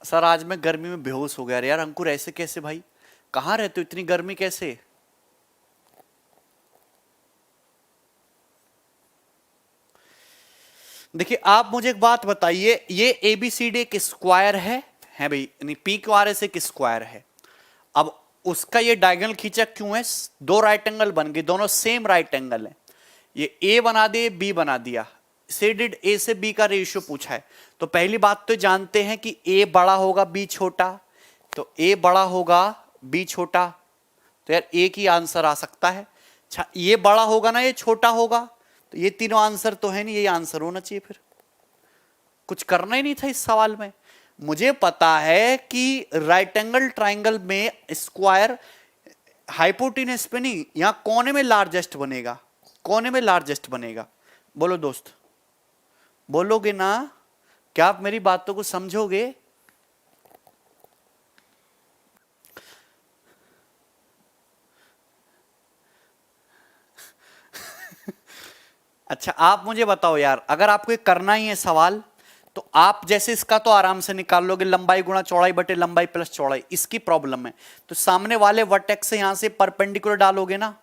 सर आज मैं गर्मी में बेहोश हो गया यार। अंकुर ऐसे कैसे भाई, कहां रहते हो, इतनी गर्मी कैसे? देखिए आप मुझे एक बात बताइए, ये एबीसीडी एक स्क्वायर है भाई, यानी पी क्यू आर एस एक स्क्वायर है। अब उसका ये डायगोनल खींचा क्यों है, दो राइट एंगल बन गए, दोनों सेम राइट एंगल है, ये ए बना दिए बी बना दिया, शेडेड ए से बी का रेशियो पूछा है। तो पहली बात तो जानते हैं कि ए बड़ा होगा बी छोटा, तो ए बड़ा होगा बी छोटा, तो यार एक ही आंसर आ सकता है। अच्छा ये बड़ा होगा ना ये छोटा होगा, तो ये तीनों आंसर तो है नहीं, ये आंसर होना चाहिए। फिर कुछ करना ही नहीं था इस सवाल में। मुझे पता है कि राइट एंगल ट्राइंगल में स्क्वायर हाइपोटेनस पे नहीं, यहां कोने में लार्जेस्ट बनेगा, कोने में लार्जेस्ट बनेगा। बोलो दोस्त, बोलोगे ना? क्या आप मेरी बातों को समझोगे? अच्छा आप मुझे बताओ यार, अगर आपको ये करना ही है सवाल, तो आप जैसे इसका तो आराम से निकाल लोगे, लंबाई गुणा चौड़ाई बटे लंबाई प्लस चौड़ाई, इसकी प्रॉब्लम है। तो सामने वाले वर्टेक्स से यहां से परपेंडिकुलर डालोगे ना,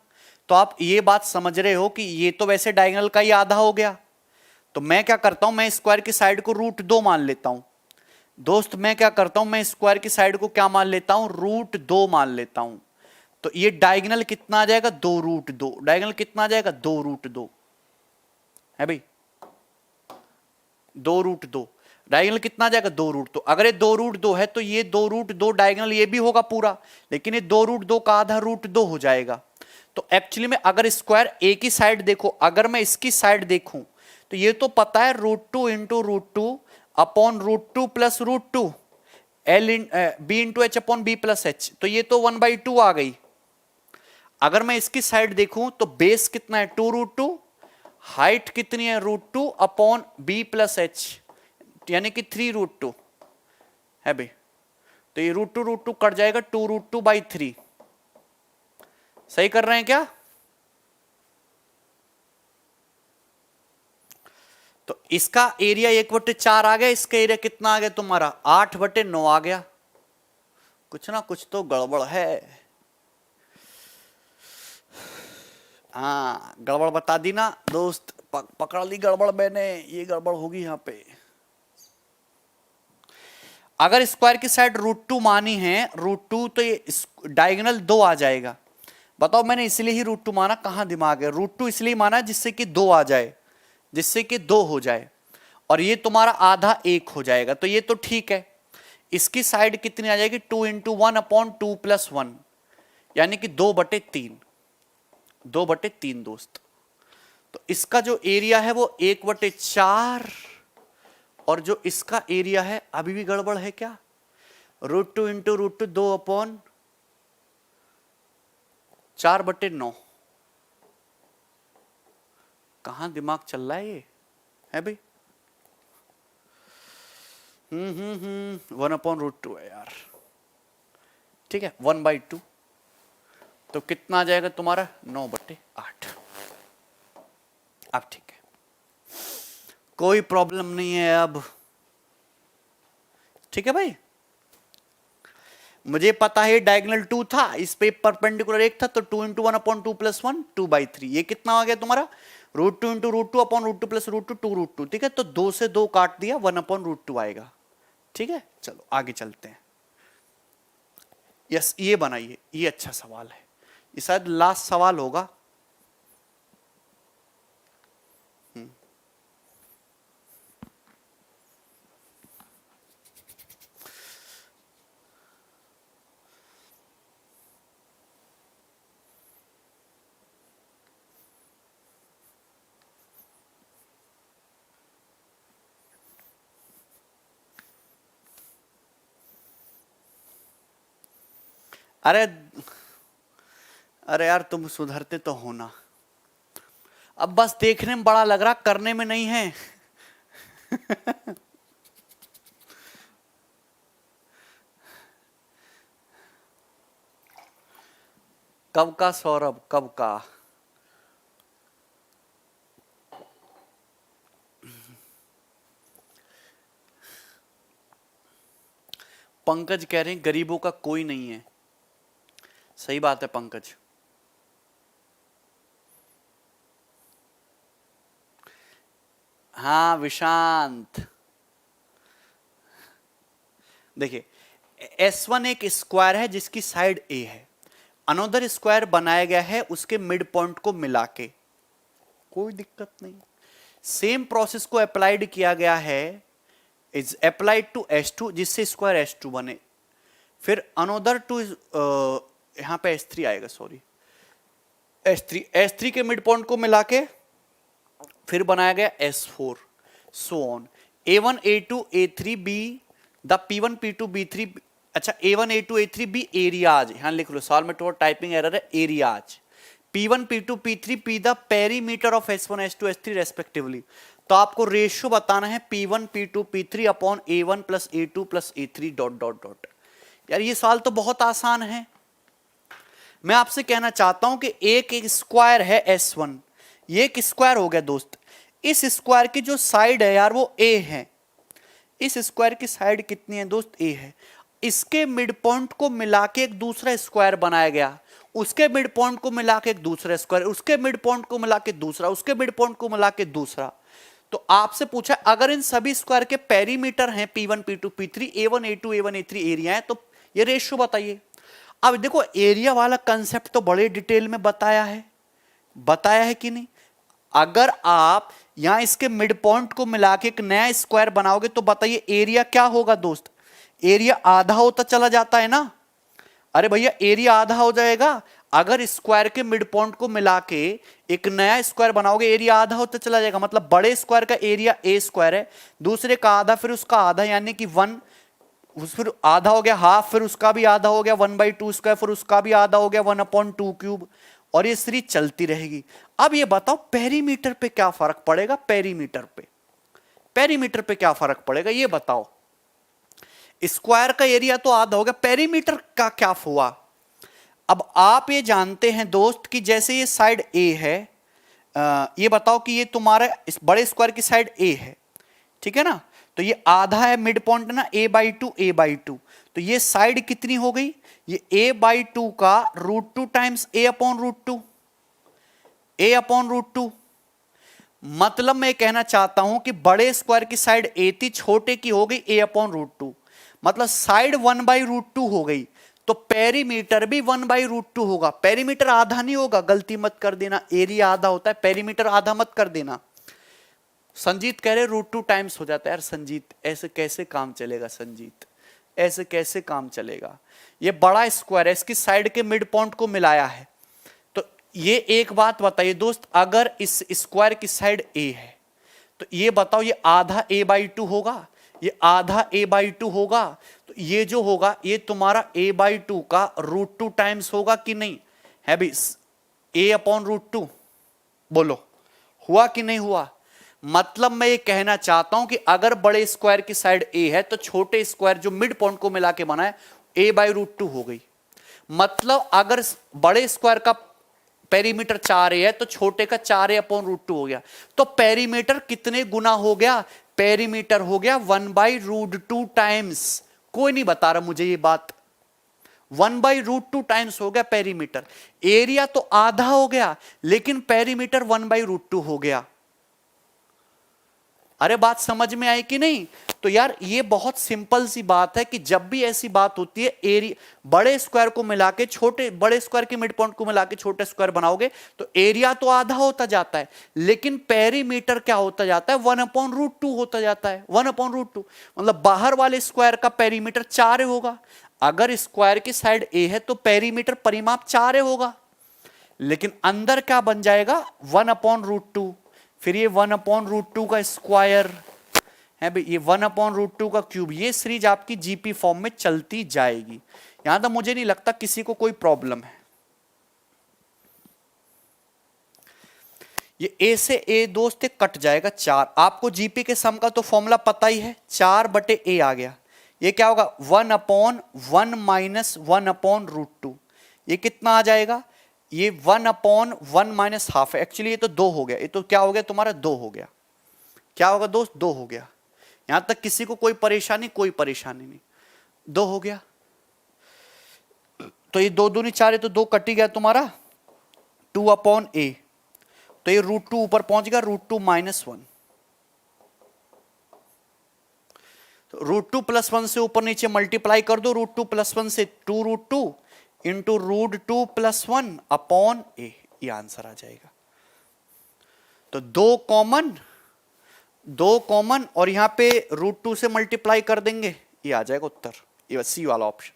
तो आप ये बात समझ रहे हो कि ये तो वैसे डायगोनल का ही आधा हो गया। तो मैं क्या करता हूं, मैं स्क्वायर की साइड को √2 मान लेता हूं दोस्त। मैं क्या करता हूं, मैं स्क्वायर की साइड को क्या मान लेता हूं, √2 मान लेता हूं। तो ये डायगोनल कितना आ जाएगा, 2√2। डायगोनल कितना आ जाएगा, 2√2 है भाई, 2√2। डायगोनल कितना आ जाएगा, 2√2। अगर ये 2√2 है तो ये 2√2 डायगोनल ये भी होगा पूरा, लेकिन ये 2√2 का आधा √2 हो जाएगा। तो एक्चुअली में अगर स्क्वायर ए की साइड देखो, अगर मैं इसकी साइड देखूं तो ये तो पता है √2 into √2 upon √2 plus √2 L B into H upon B plus H, तो ये तो 1/2 आ गई। अगर मैं इसकी साइड देखूं तो बेस कितना है, 2√2, हाइट कितनी है, √2 अपॉन बी प्लस एच, यानी कि 3√2 है भाई। तो ये √2 कट जाएगा, 2√2/3। सही कर रहे हैं क्या? तो इसका एरिया 1/4 आ गया, इसका एरिया कितना आ गया तुम्हारा, 8/9 आ गया। कुछ ना कुछ तो गड़बड़ है। हाँ गड़बड़ बता दी ना दोस्त, पकड़ ली गड़बड़ मैंने, ये गड़बड़ होगी यहां पे। अगर स्क्वायर की साइड √2 मानी है, √2, तो ये डायगोनल 2 आ जाएगा। बताओ, मैंने इसलिए ही √2 माना, कहां दिमाग है। √2 इसलिए माना जिससे कि 2 आ जाए, जिससे कि 2 हो जाए, और ये तुम्हारा आधा 1 हो जाएगा, तो ये तो ठीक है। इसकी साइड कितनी आ जाएगी, 2 इंटू 1 अपॉन 2 प्लस 1, यानी कि 2/3, 2/3 दोस्त। तो इसका जो एरिया है वो 1/4, और जो इसका एरिया है, अभी भी गड़बड़ है क्या, √2 इंटू √2 2/4/9। कहां दिमाग चल रहा है ये, है भाई। 1/√2 है यार, ठीक है, 1/2। तो कितना आ जाएगा तुम्हारा, 9/8। अब ठीक है, कोई प्रॉब्लम नहीं है अब, ठीक है भाई। मुझे पता है डायगोनल 2 था, इस पे परपेंडिकुलर 1 था, तो 2 इंटू 1 अपॉन 2 प्लस 1, 2/3। ये कितना आ गया तुम्हारा, √2 इंटू √2 अपॉन √2 प्लस √2, 2√2। ठीक है, तो 2 से 2 काट दिया, 1/√2 आएगा। ठीक है, चलो आगे चलते हैं। यस, ये बनाइए, ये अच्छा सवाल है, ये शायद लास्ट सवाल होगा। अरे अरे यार, तुम सुधरते तो हो ना, अब बस देखने में बड़ा लग रहा, करने में नहीं है। कब का सौरभ, कब का। पंकज कह रहे हैं गरीबों का कोई नहीं है। सही बात है पंकज। हाँ विशांत, देखिए S1 एक स्क्वायर है जिसकी साइड A है, अनदर स्क्वायर बनाया गया है उसके मिड पॉइंट को मिला के, कोई दिक्कत नहीं। सेम प्रोसेस को अप्लाइड किया गया है, इज अप्लाइड टू S2, जिससे स्क्वायर S2 बने। फिर अनदर टू, यहां पे S3 आएगा, सॉरी, S3 के मिड पॉइंट को मिला के फिर बनाया गया S4, so on. A1 A2 A3 B, the P1 P2 B3, अच्छा A1 A2 A3 B areas, यहां लिख लो, सॉल्व में तो टाइपिंग एरर है, areas P1 P2 P3 P the perimeter of S1 S2 S3 respectively. तो आपको ratio बताना है P1 P2 P3 upon A1 plus A2 plus A3 dot dot dot. यार ये सवाल तो बहुत आसान है। मैं आपसे कहना चाहता हूं कि एक स्क्वायर है S1, ये एक स्क्वायर हो गया दोस्त। इस स्क्वायर की जो साइड है यार वो ए है। इस स्क्वायर की साइड कितनी है दोस्त? ए है। इसके मिड पॉइंट को मिला के एक दूसरा स्क्वायर बनाया गया, उसके मिड पॉइंट को मिला के एक दूसरा स्क्वायर, उसके मिड पॉइंट को मिला के दूसरा, उसके मिड पॉइंट को मिला के दूसरा। तो आपसे पूछा अगर इन सभी स्क्वायर के पेरीमीटर हैं P1 P2 P3, A1 A2 A1 A3 area है, तो ये रेशियो बताइए। अब देखो एरिया वाला कंसेप्ट तो बड़े डिटेल में बताया है कि नहीं? अगर आप यहां इसके मिड पॉइंट को मिला के एक नया स्क्वायर बनाओगे तो बताइए एरिया क्या होगा दोस्त? एरिया आधा होता चला जाता है ना। अरे भैया एरिया आधा हो जाएगा। अगर स्क्वायर के मिड पॉइंट को मिला के एक नया स्क्वायर बनाओगे एरिया आधा होता चला जाएगा। मतलब बड़े स्क्वायर का एरिया ए स्क्वायर है, दूसरे का आधा, फिर उसका आधा यानी कि 1, फिर आधा हो गया हाफ, फिर उसका भी आधा हो गया 1/2 स्क्वायर, फिर उसका भी आधा हो गया 1/2 क्यूब, और ये सीरीज चलती रहेगी। अब ये बताओ पेरीमीटर पे क्या फर्क पड़ेगा? पेरीमीटर पे क्या फर्क पड़ेगा ये बताओ। स्क्वायर का एरिया तो आधा हो गया, पेरीमीटर का क्या हुआ? अब आप ये जानते हैं दोस्त कि जैसे ये साइड ए है, ये बताओ कि ये तुम्हारा इस बड़े स्क्वायर की साइड ए है, ठीक है ना? तो ये आधा है मिड पॉइंट ना, a/2 तो ये साइड कितनी हो गई? ये a/2 का √2 टाइम्स a/√2, a/√2। मतलब मैं कहना चाहता हूं कि बड़े स्क्वायर की साइड ए थी, छोटे की हो गई a/√2, मतलब साइड 1/√2 हो गई। तो पेरीमीटर भी 1/√2 होगा। पेरीमीटर आधा नहीं होगा, गलती मत कर देना। एरिया आधा होता है, पेरीमीटर आधा मत कर देना। संजीत कह रहे √2 टाइम्स हो जाता है। यार संजीत ऐसे कैसे काम चलेगा? संजीत ऐसे कैसे काम चलेगा? ये बड़ा स्क्वायर है, इसकी साइड के मिड पॉइंट को मिलाया है। तो ये एक बात बताइए दोस्त, अगर इस स्क्वायर की साइड ए है तो ये बताओ ये आधा a/2 होगा, ये आधा a/2 होगा। तो ये जो होगा ये तुम्हारा a/2 का √2 टाइम्स होगा कि नहीं? है भी a/√2। बोलो हुआ कि नहीं हुआ? मतलब मैं ये कहना चाहता हूं कि अगर बड़े स्क्वायर की साइड ए है तो छोटे स्क्वायर जो मिड पॉइंट को मिला के बना है a/√2 हो गई। मतलब अगर बड़े स्क्वायर का पेरीमीटर 4a है तो छोटे का 4a/√2 हो गया। तो पेरीमीटर कितने गुना हो गया? पेरीमीटर हो गया 1/√2 टाइम्स। कोई नहीं बता रहा मुझे ये बात। 1/√2 टाइम्स हो गया पेरीमीटर। एरिया तो आधा हो गया लेकिन पेरीमीटर 1/√2 हो गया। अरे बात समझ में आई कि नहीं? तो यार ये बहुत सिंपल सी बात है कि जब भी ऐसी बात होती है एरिया बड़े स्क्वायर को मिला के छोटे, बड़े स्क्वायर के मिड पॉइंट को मिला के छोटे स्क्वायर बनाओगे तो एरिया तो आधा होता जाता है लेकिन पेरीमीटर क्या होता जाता है? 1/√2 होता जाता है। 1/√2 मतलब बाहर वाले स्क्वायर का पेरीमीटर 4 होगा। अगर स्क्वायर की साइड ए है तो पेरीमीटर परिमाप 4 होगा, लेकिन अंदर क्या बन जाएगा? 1/√2। फिर ये 1/√2 का स्क्वायर है भाई, ये 1/√2 का क्यूब। ये सीरीज आपकी जीपी फॉर्म में चलती जाएगी। यहां तक मुझे नहीं लगता किसी को कोई प्रॉब्लम है। ये ए से ए दोस्त कट जाएगा 4। आपको जीपी के सम का तो फॉर्मूला पता ही है, 4/a आ गया। ये क्या होगा? 1/1 माइनस 1/√2। ये कितना आ जाएगा? ये 1/1 माइनस हाफ है। एक्चुअली ये तो 2 हो गया। ये तो क्या हो गया तुम्हारा? 2 हो गया। क्या होगा दोस्त? 2 हो गया। यहां तक किसी को कोई परेशानी? कोई परेशानी नहीं। 2 हो गया। तो ये 2 दूनी 4 है तो 2 कट ही गया तुम्हारा। 2/a तो ये √2 ऊपर पहुंच गया, √2 माइनस 1। तो √2 + 1 से ऊपर नीचे मल्टीप्लाई कर दो। √2 + 1 से 2√2 इंटू √2 + 1/a, ये आंसर आ जाएगा। तो 2 कॉमन और यहां पे √2 से मल्टीप्लाई कर देंगे, ये आ जाएगा उत्तर। ये सी वाला ऑप्शन,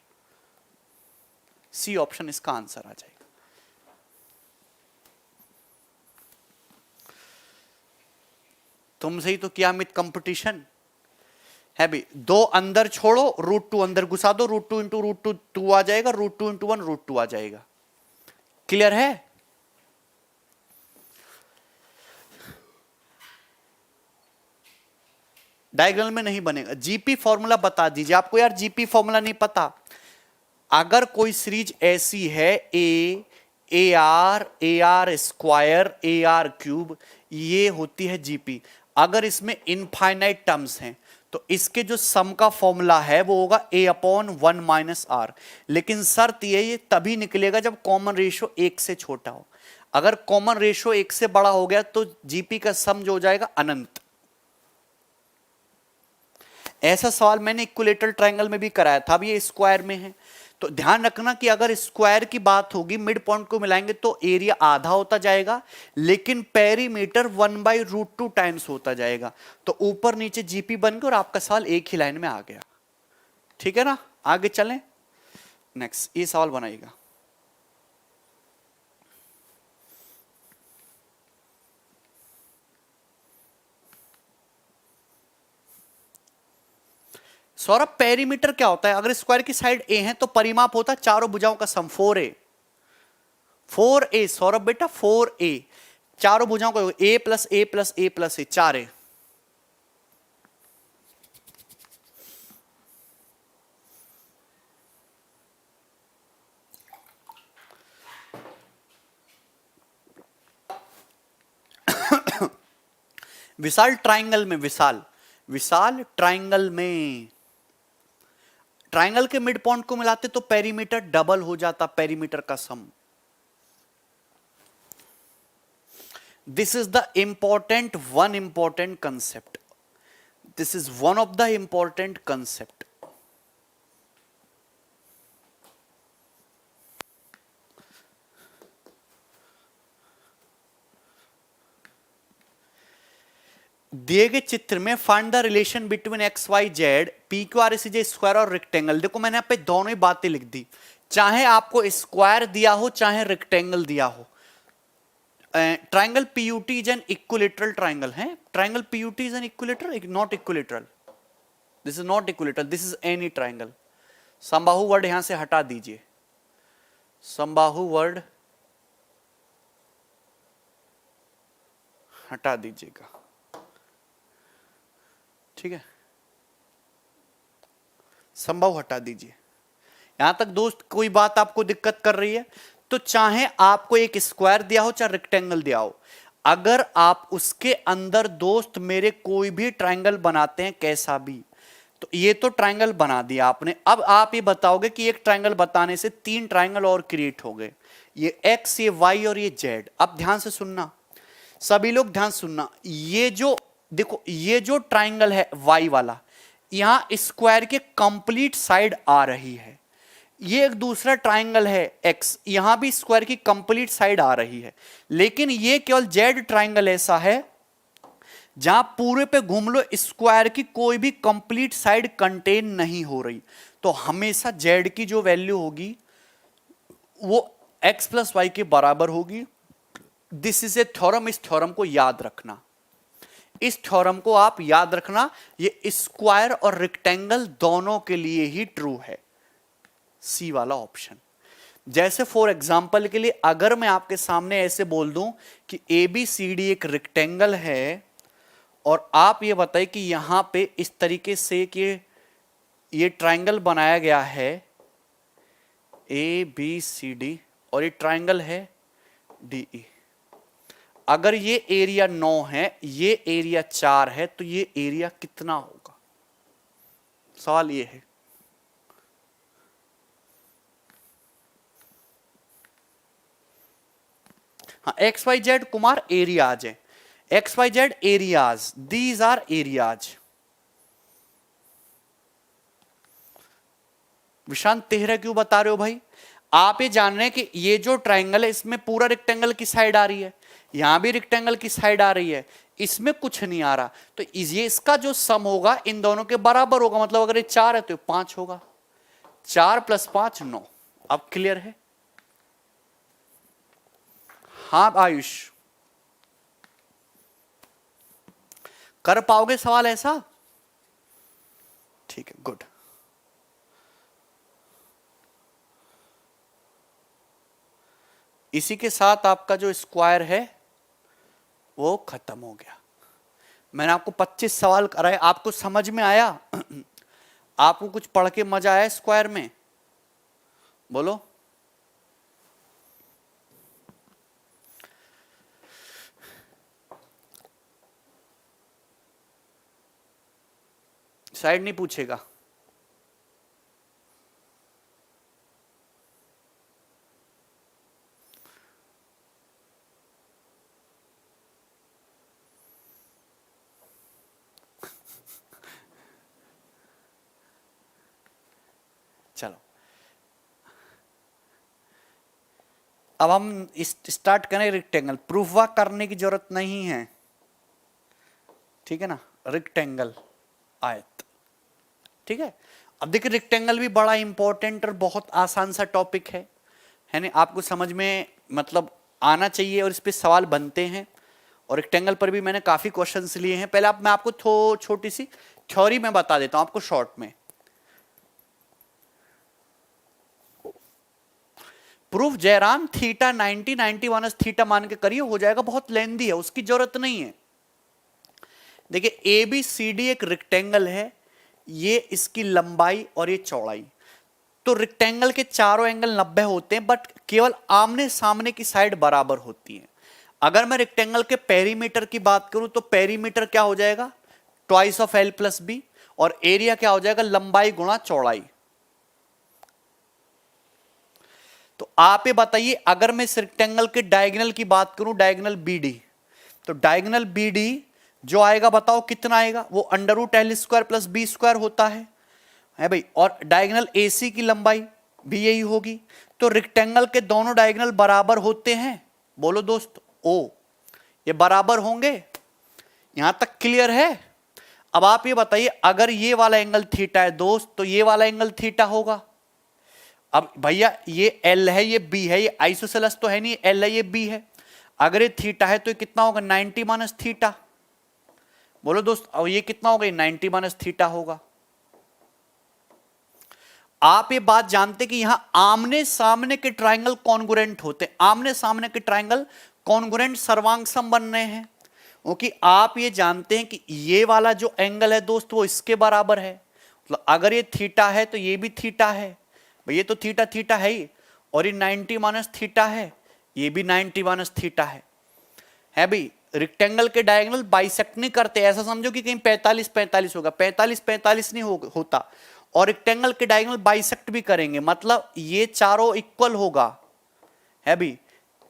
सी ऑप्शन इसका आंसर आ जाएगा। तुमसे ही तो किया अमित कंपटीशन है भी। 2 अंदर छोड़ो, √2 अंदर घुसा दो, √2 इंटू √2 2 आ जाएगा, √2 इंटू 1 √2 आ जाएगा। क्लियर है? डायगोनल में नहीं बनेगा। जीपी फॉर्मूला बता दीजिए। आपको यार जीपी फॉर्मूला नहीं पता? अगर कोई सीरीज ऐसी है A R square, A R cube, ये होती है जीपी। अगर इसमें इनफाइनाइट टर्म्स हैं तो इसके जो सम का फॉर्मूला है वो होगा ए अपॉन 1 माइनस आर। लेकिन शर्त ये तभी निकलेगा जब कॉमन रेशियो 1 से छोटा हो। अगर कॉमन रेशियो 1 से बड़ा हो गया तो जीपी का सम जो हो जाएगा अनंत। ऐसा सवाल मैंने इक्विलेटरल ट्रायंगल में भी कराया था, अब ये स्क्वायर में है। तो ध्यान रखना कि अगर स्क्वायर की बात होगी, मिड पॉइंट को मिलाएंगे तो एरिया आधा होता जाएगा, लेकिन पेरीमीटर 1/√2 टाइम्स होता जाएगा। तो ऊपर नीचे जीपी बन गया और आपका सवाल एक ही लाइन में आ गया। ठीक है ना, आगे चलें। नेक्स्ट ये सवाल बनाइएगा। सौरभ पेरीमीटर क्या होता है? अगर स्क्वायर की साइड ए है तो परिमाप होता है चारों भुजाओं का सम 4a। 4a सौरभ बेटा 4a, चारों भुजाओं का a plus a plus a plus a 4a। विशाल ट्राइंगल में, विशाल ट्राइंगल में, ट्राइंगल के मिड पॉइंट को मिलाते तो पेरीमीटर डबल हो जाता, पेरीमीटर का sum. This is the important concept, this is one of the important concept. दिए गए चित्र में find the relation between x y z, p q r s j square और रेक्टेंगल। देखो मैंने यहाँ पे दोनों ही बातें लिख दी, चाहे आपको स्क्वायर दिया हो चाहे रेक्टेंगल दिया हो। Triangle PUT is an equilateral triangle है। Triangle PUT is an equilateral, not equilateral, this is not equilateral, this is any triangle. समबाहु वर्ड यहां से हटा दीजिए, समबाहु वर्ड हटा दीजिएगा, ठीक है, संभव हटा दीजिए। यहां तक दोस्त कोई बात आपको दिक्कत कर रही है तो चाहे आपको एक स्क्वायर दिया हो चाहे रेक्टेंगल दिया हो, अगर आप उसके अंदर दोस्त मेरे कोई भी ट्राइंगल बनाते हैं कैसा भी, तो ये तो ट्राइंगल बना दिया आपने। अब आप ये बताओगे कि एक ट्राइंगल बताने से 3 ट्राइंगल और क्रिएट हो गए, ये एक्स, ये वाई और ये जेड। अब ध्यान से सुनना, सभी लोग ध्यान सुनना, ये जो देखो ये जो ट्राइंगल है वाई वाला, यहां स्क्वायर के कंप्लीट साइड आ रही है। ये एक दूसरा ट्राइंगल है एक्स, यहां भी स्क्वायर की कंप्लीट साइड आ रही है। लेकिन ये केवल जेड ट्राइंगल ऐसा है जहां पूरे पे घूम लो स्क्वायर की कोई भी कंप्लीट साइड कंटेन नहीं हो रही। तो हमेशा जेड की जो वैल्यू होगी वो एक्स प्लस वाई के बराबर होगी। दिस इज ए थ्योरम, इस थ्योरम को याद रखना, इस थ्योरम को आप याद रखना। ये स्क्वायर और रेक्टेंगल दोनों के लिए ही ट्रू है, सी वाला ऑप्शन। जैसे फॉर एग्जांपल के लिए अगर मैं आपके सामने ऐसे बोल दूं कि ए बी सी डी एक रेक्टेंगल है और आप ये बताइए कि यहां पे इस तरीके से कि ये ट्राइंगल बनाया गया है ए बी सी डी और ये ट्राइंगल है डी ई। अगर ये एरिया 9 है, ये एरिया 4 है, तो ये एरिया कितना होगा? सवाल ये है। हाँ, x y z Kumar areas है, x y z areas, these are areas. Vishant तेहरा क्यों बता रहे हो भाई? आप ये जान रहे हैं कि ये जो ट्राइंगल है इसमें पूरा रेक्टेंगल की साइड आ रही है, यहां भी रेक्टेंगल की साइड आ रही है, इसमें कुछ नहीं आ रहा, तो ये इसका जो सम होगा इन दोनों के बराबर होगा। मतलब अगर ये 4 है तो 5 होगा, 4 + 5 9। अब क्लियर है? हाँ आयुष, कर पाओगे सवाल ऐसा? ठीक है, गुड। इसी के साथ आपका जो स्क्वायर है वो खत्म हो गया। मैंने आपको 25 सवाल कराए, आपको समझ में आया? आपको कुछ पढ़ के मजा आया स्क्वायर में? बोलो। साइड नहीं पूछेगा। चलो अब हम स्टार्ट करें रेक्टेंगल। प्रूफ वर्क करने की जरूरत नहीं है, ठीक है ना। रेक्टेंगल, आयत, ठीक है। अब देखिए रेक्टेंगल भी बड़ा इंपॉर्टेंट और बहुत आसान सा टॉपिक है ना, आपको समझ में मतलब आना चाहिए और इस पे सवाल बनते हैं। और रेक्टेंगल पर भी मैंने काफी क्वेश्चंस लिए हैं। पहले मैं आपको छोटी सी थ्योरी में बता देता हूं आपको शॉर्ट में। प्रूफ जयराम थीटा 90 91 थीटा मान के करिए, हो जाएगा, बहुत लेंदी है, उसकी जरूरत नहीं है। देखिए ए बी सी डी एक रेक्टेंगल है, ये इसकी लंबाई और ये चौड़ाई। तो रेक्टेंगल के चारों एंगल 90 होते हैं, बट केवल आमने सामने की साइड बराबर होती है। अगर मैं रेक्टेंगल के पेरीमीटर की बात करूं तो पेरीमीटर क्या हो जाएगा, twice of L plus B, और एरिया क्या हो जाएगा, लंबाई गुणा चौड़ाई। तो आप ये बताइए, अगर मैं इस रेक्टेंगल के डायगोनल की बात करूं, डायगोनल बीडी, तो डायगोनल बीडी जो आएगा बताओ कितना आएगा, वो under root L square plus B square होता है भाई। और डायगोनल एसी की लंबाई भी यही होगी। तो रेक्टेंगल के दोनों डायगोनल बराबर होते हैं, बोलो दोस्त ओ, ये बराबर होंगे। यहां तक क्लियर है। अब आप ये बताइए, अगर ये वाला एंगल थीटा है दोस्त, तो ये वाला एंगल थीटा होगा। अब भैया ये एल है, ये बी है, ये आइसोसेलेस तो है नहीं, एल है, ये बी है। अगर ये थीटा है तो ये कितना होगा, 90 माइनस थीटा। बोलो दोस्त, और ये कितना होगा, 90 माइनस थीटा होगा। आप ये बात जानते कि यहां आमने सामने के ट्रायंगल कॉन्ग्रुएंट होते हैं, आमने सामने के ट्रायंगल कॉन्ग्रुएंट सर्वांग बन रहे हैं, क्योंकि आप ये जानते हैं कि ये वाला जो एंगल है दोस्त वो इसके बराबर है। मतलब अगर ये थीटा है तो ये भी थीटा है, ये तो थीटा थीटा है ही, और ये 90 माइनस थीटा है, ये भी 90 माइनस थीटा है भाई। रेक्टेंगल के डायगोनल बाइसेक्ट नहीं करते, ऐसा समझो कि कहीं 45 45 होगा, 45 45 नहीं होता। और रेक्टेंगल के डायगोनल बाइसेक्ट भी करेंगे, मतलब ये चारों इक्वल होगा, है भाई।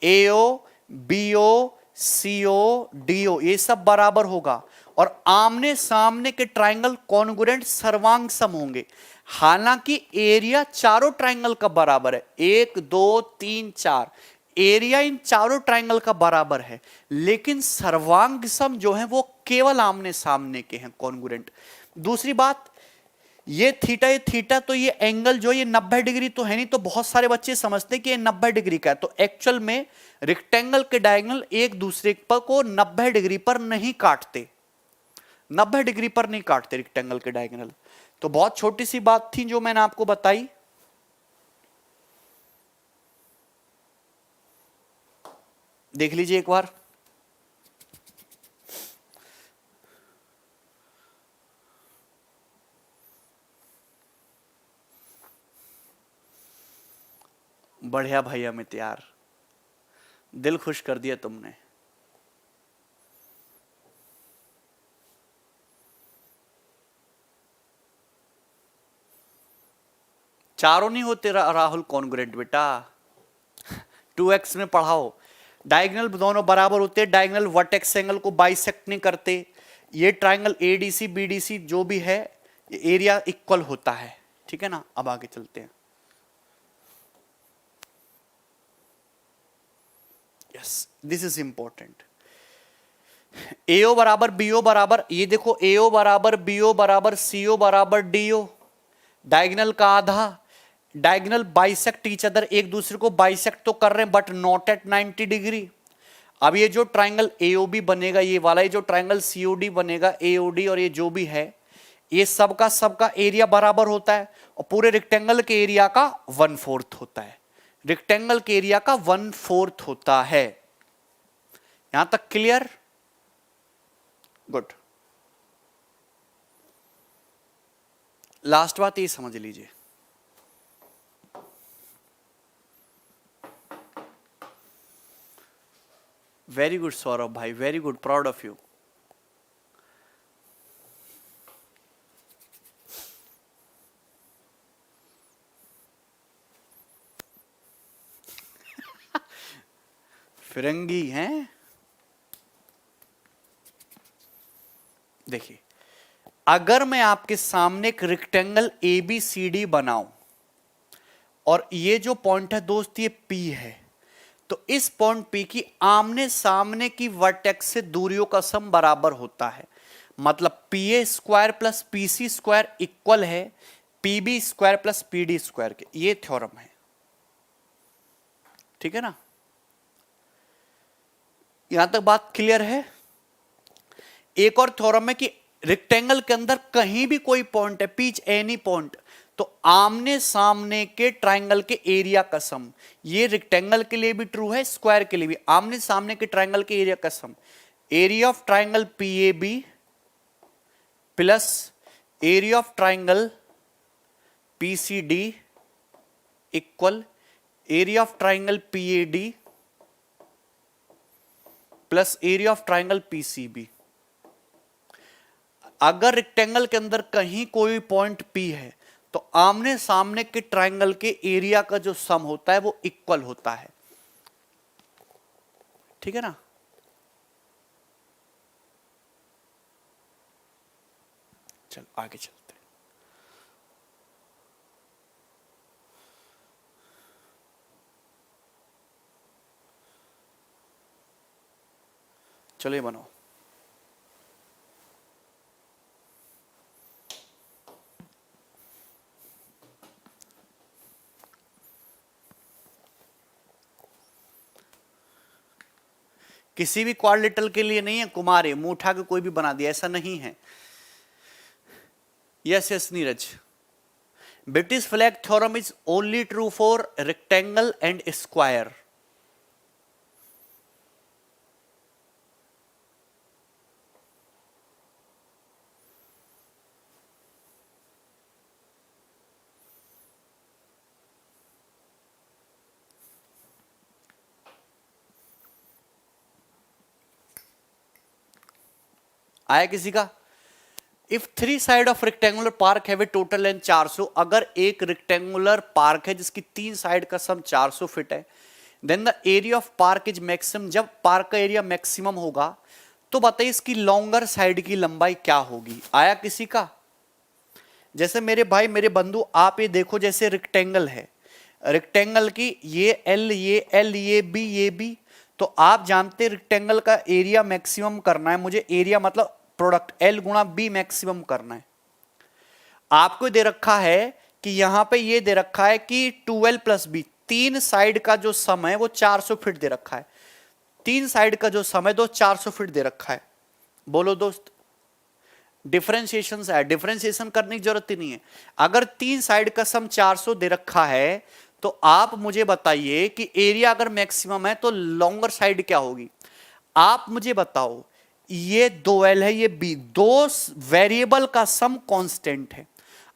एओ बीओ सीओ डीओ ये सब बराबर होगा, और आमने सामने के ट्रायंगल कॉन्ग्रुएंट सर्वांग सम होंगे। हालांकि एरिया चारों ट्रायंगल का बराबर है, 1 2 3 4, एरिया इन चारों ट्रायंगल का बराबर है, लेकिन सर्वांग सम जो है वो केवल आमने सामने के हैं, कॉन्ग्रुएंट। दूसरी बात, ये थीटा तो ये एंगल जो ये 90 डिग्री तो है नहीं, तो बहुत सारे बच्चे समझते हैं कि ये 90 डिग्री का है। तो एक्चुअल में रेक्टेंगल के डायगोनल एक दूसरे पर को 90 डिग्री पर नहीं काटते, 90 डिग्री पर नहीं काटते रेक्टेंगल के डायगोनल। तो बहुत छोटी सी बात थी जो मैंने आपको बताई। देख लीजिए एक बार। बढ़िया भाई अमित यार, दिल खुश कर दिया तुमने। चारों नहीं होते राहुल कॉन्ग्रुएंट बेटा, 2x में पढ़ाओ। डायगोनल दोनों बराबर होते हैं, डायगोनल वर्टेक्स एंगल को बाइसेक्ट नहीं करते। ये ट्रायंगल एडीसी बीडीसी जो भी है, एरिया इक्वल होता है, ठीक है ना। अब आगे चलते हैं। Yes, this is important. AO बराबर बीओ बराबर, ये देखो एओ बराबर बीओ बराबर सीओ बराबर डीओ, डायगोनल का आधा। डायगोनल बाइसेक्ट ईच अदर, एक दूसरे को बाइसेक्ट तो कर रहे हैं बट नॉट एट 90 डिग्री। अब ये जो ट्रायंगल एओबी बनेगा, ये वाला, ये जो ट्रायंगल सीओडी बनेगा, एओडी और ये जो भी है, ये सबका एरिया बराबर होता है, और पूरे रेक्टेंगल के एरिया का 1/4 होता है, रेक्टेंगल के एरिया का 1/4 होता है। यहां तक क्लियर? गुड। लास्ट बात ये समझ लीजिए, वेरी गुड सौरभ भाई, very good, proud of you. फिरंगी हैं। देखिए, अगर मैं आपके सामने एक rectangle A B C D बनाऊं और ये जो पॉइंट है दोस्त ये पी है, तो इस पॉइंट पी की आमने सामने की वर्टेक्स से दूरियों का सम बराबर होता है। मतलब P A square plus P C square equal है P B square plus P D square के। ये थ्योरम है, ठीक है ना? यहां तक बात क्लियर है? एक और थ्योरम है कि रेक्टेंगल के अंदर कहीं भी कोई पॉइंट है, पीच एनी पॉइंट, तो आमने सामने के ट्राइंगल के एरिया का सम। ये रेक्टेंगल के लिए भी ट्रू है, स्क्वायर के लिए भी। आमने सामने के ट्राइंगल के एरिया का sum, area of triangle P A B plus area of triangle P C D equal area of triangle P A D plus area of triangle P C B. अगर rectangle के अंदर कहीं कोई point P है तो आमने सामने के ट्राइंगल के एरिया का जो सम होता है वो इक्वल होता है, ठीक है ना? चल आगे चलते हैं। चलिए बनाओ। किसी भी क्वाड्रिलेटरल के लिए नहीं है कुमार, मुंह उठा के कोई भी बना दिया, ऐसा नहीं है। Yes yes Neeraj, British flag theorem is only true for rectangle and square. आया किसी का? If three side of rectangular park है टोटल लेंथ 400, अगर एक रेक्टेंगुलर पार्क है जिसकी तीन साइड का सम 400 फीट है, then the area of park is maximum. जब पार्क का एरिया मैक्सिमम होगा तो बताइए इसकी लॉन्गर साइड की लंबाई क्या होगी? आया किसी का? जैसे मेरे भाई मेरे बंधु, आप ये देखो, जैसे रेक्टेंगल है, रेक्टेंगल की ये एल ये बी, तो आप जानते रेक्टेंगल का एरिया मैक्सिमम करना है मुझे, एरिया मतलब प्रोडक्ट एल गुणा बी मैक्सिमम करना है। आपको दे रखा है कि यहां पे ये दे रखा है कि 2l प्लस बी, तीन साइड का जो सम है वो 400 फीट दे रखा है। तीन साइड का जो सम है 400 फीट दे रखा है। बोलो दोस्त, डिफरेंशिएशन है, डिफरेंशिएशन करने की जरूरत ही नहीं है। अगर तीन साइड का सम 400 दे रखा है तो आप मुझे बताइए कि एरिया अगर मैक्सिमम है तो लॉन्गर साइड क्या होगी? आप मुझे बताओ, ये 2l है, ये b, दो वेरिएबल का सम कांस्टेंट है।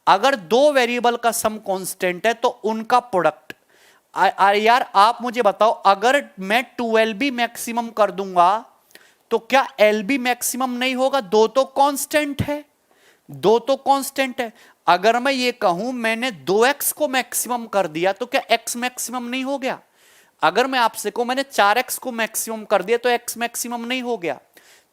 अगर दो वेरिएबल का सम कांस्टेंट है तो उनका प्रोडक्ट, यार आप मुझे बताओ, अगर मैं 2l भी मैक्सिमम कर दूंगा तो क्या एल बी मैक्सिमम नहीं होगा? दो तो कांस्टेंट है, दो तो कांस्टेंट है। अगर मैं ये कहूं मैंने 2x को मैक्सिमम कर दिया तो क्या x मैक्सिमम नहीं हो गया? अगर मैं आपसे कहूं मैंने 4x को मैक्सिमम कर दिया तो x मैक्सिमम नहीं हो गया?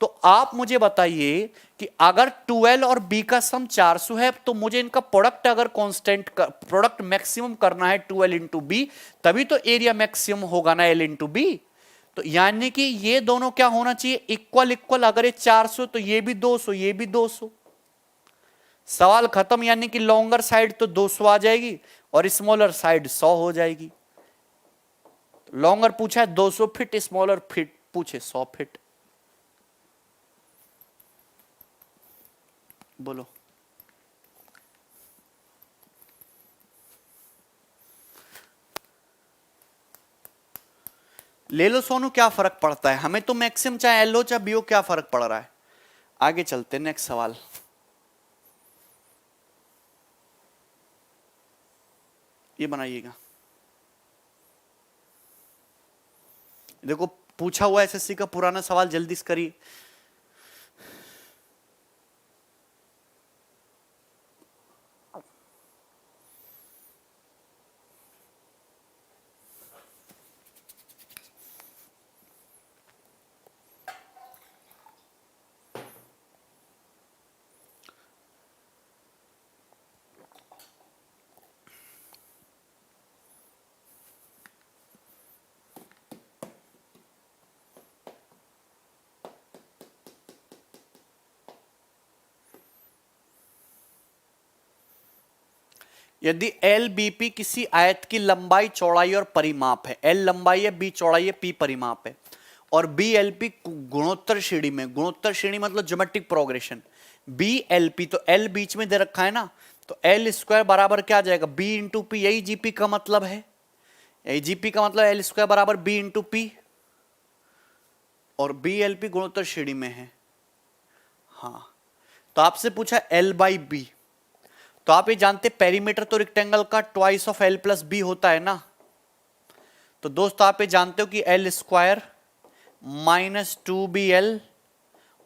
तो आप मुझे बताइए कि अगर 2l और b का सम 400 है तो मुझे इनका प्रोडक्ट अगर कांस्टेंट प्रोडक्ट मैक्सिमम करना है 2l इंटू बी, तभी तो एरिया मैक्सिमम होगा ना l इंटू बी। तो यानी कि ये दोनों क्या होना चाहिए? Equal equal. अगर ये 400 तो ये भी 200, ये भी 200। सवाल खत्म। यानी कि लॉन्गर साइड तो 200 आ जाएगी और स्मॉलर साइड 100 हो जाएगी। लॉन्गर पूछा है 200 फीट, स्मॉलर फीट पूछे 100 फीट। बोलो, ले लो सोनू, क्या फर्क पड़ता है? हमें तो मैक्सिमम चाहे एल हो चाहे बी हो, क्या फर्क पड़ रहा है? आगे चलते, नेक्स्ट सवाल। ये बनाइएगा। देखो पूछा हुआ एसएससी का पुराना सवाल, जल्दी से करिए। यदि एल बी पी किसी आयत की लंबाई, चौड़ाई और परिमाप है, एल लंबाई है, बी चौड़ाई है, पी परिमाप है, और बी एल पी गुणोत्तर श्रेणी में, गुणोत्तर श्रेणी मतलब geometric progression, B L P, तो एल बीच में दे रखा है ना, तो एल स्क्वायर बराबर क्या आ जाएगा, बी इंटू पी, यही जीपी का मतलब है, यही जीपी का मतलब एल स्क्वायर बराबर बी इंटू पी, और बी एल पी गुणोत्तर श्रेणी में है। हाँ, तो आपसे पूछा एल बाई बी, तो आप ये जानते पेरीमीटर तो रेक्टेंगल का twice of L plus B होता है ना, तो दोस्तों आप ये जानते हो कि L square minus two B L